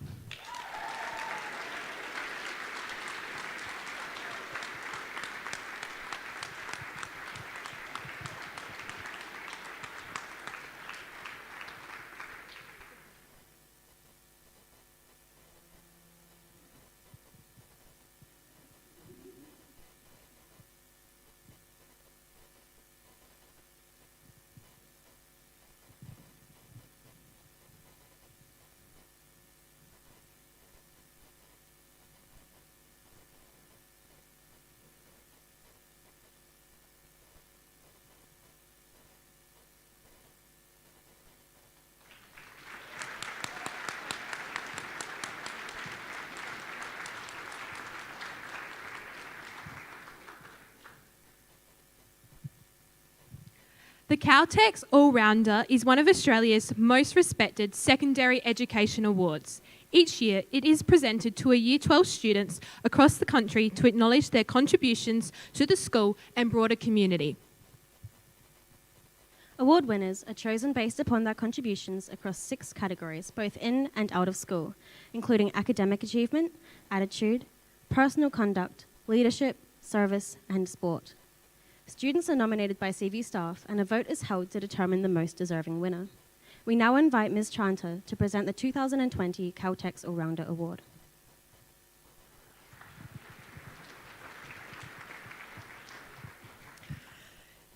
The Caltex All-Rounder is one of Australia's most respected secondary education awards. Each year, it is presented to a Year 12 students across the country to acknowledge their contributions to the school and broader community. Award winners are chosen based upon their contributions across 6 categories, both in and out of school, including academic achievement, attitude, personal conduct, leadership, service, and sport. Students are nominated by Seaview staff, and a vote is held to determine the most deserving winner. We now invite Ms. Chanter to present the 2020 Caltex All-Rounder Award.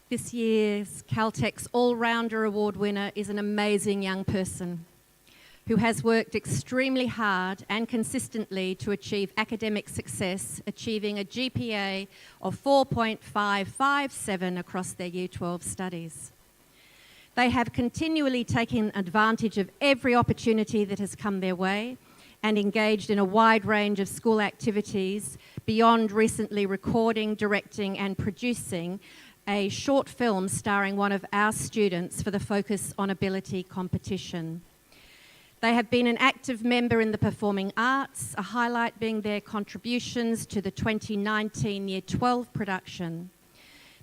This year's Caltex All-Rounder Award winner is an amazing young person who has worked extremely hard and consistently to achieve academic success, achieving a GPA of 4.557 across their Year 12 studies. They have continually taken advantage of every opportunity that has come their way and engaged in a wide range of school activities beyond recently recording, directing and producing a short film starring one of our students for the Focus on Ability competition. They have been an active member in the performing arts, a highlight being their contributions to the 2019 Year 12 production.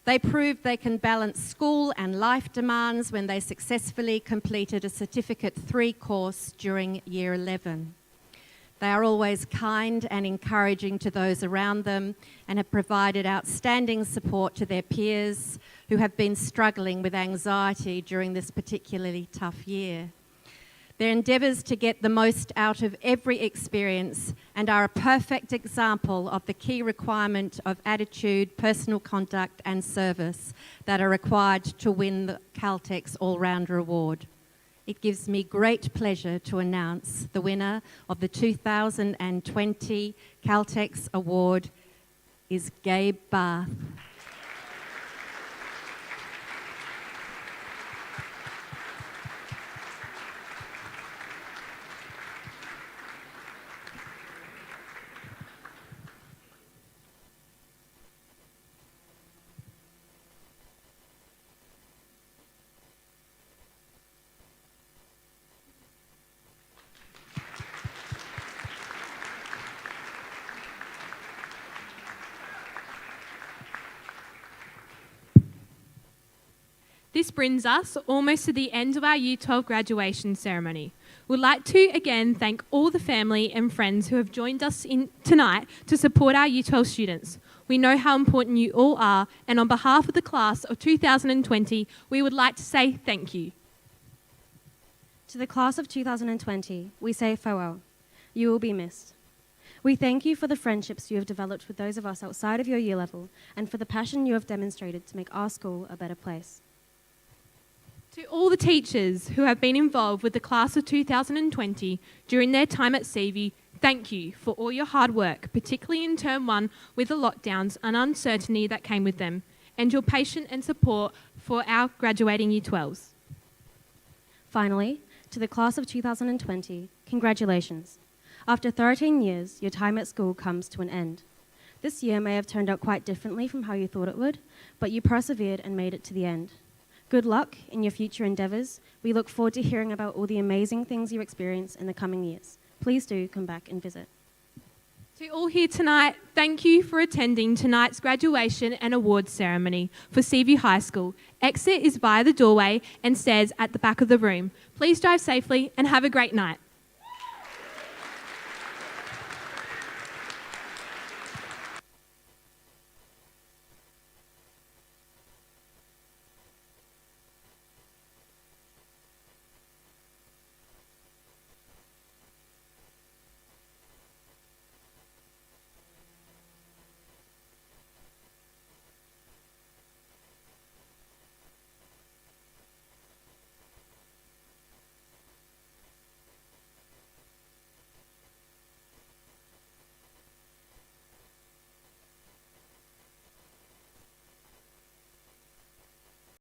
They proved they can balance school and life demands when they successfully completed a Certificate 3 course during Year 11. They are always kind and encouraging to those around them and have provided outstanding support to their peers who have been struggling with anxiety during this particularly tough year. Their endeavours to get the most out of every experience and are a perfect example of the key requirement of attitude, personal conduct and service that are required to win the Caltex All-Rounder Award. It gives me great pleasure to announce the winner of the 2020 Caltex Award is Gabe Barth. This brings us almost to the end of our Year 12 graduation ceremony. We'd like to again thank all the family and friends who have joined us tonight to support our Year 12 students. We know how important you all are, and on behalf of the class of 2020, we would like to say thank you. To the class of 2020, we say farewell. You will be missed. We thank you for the friendships you have developed with those of us outside of your year level and for the passion you have demonstrated to make our school a better place. To all the teachers who have been involved with the class of 2020 during their time at Seaview, thank you for all your hard work, particularly in Term 1 with the lockdowns and uncertainty that came with them, and your patience and support for our graduating Year 12s. Finally, to the class of 2020, congratulations. After 13 years, your time at school comes to an end. This year may have turned out quite differently from how you thought it would, but you persevered and made it to the end. Good luck in your future endeavours. We look forward to hearing about all the amazing things you experience in the coming years. Please do come back and visit. To all here tonight, thank you for attending tonight's graduation and awards ceremony for Seaview High School. Exit is via the doorway and stairs at the back of the room. Please drive safely and have a great night.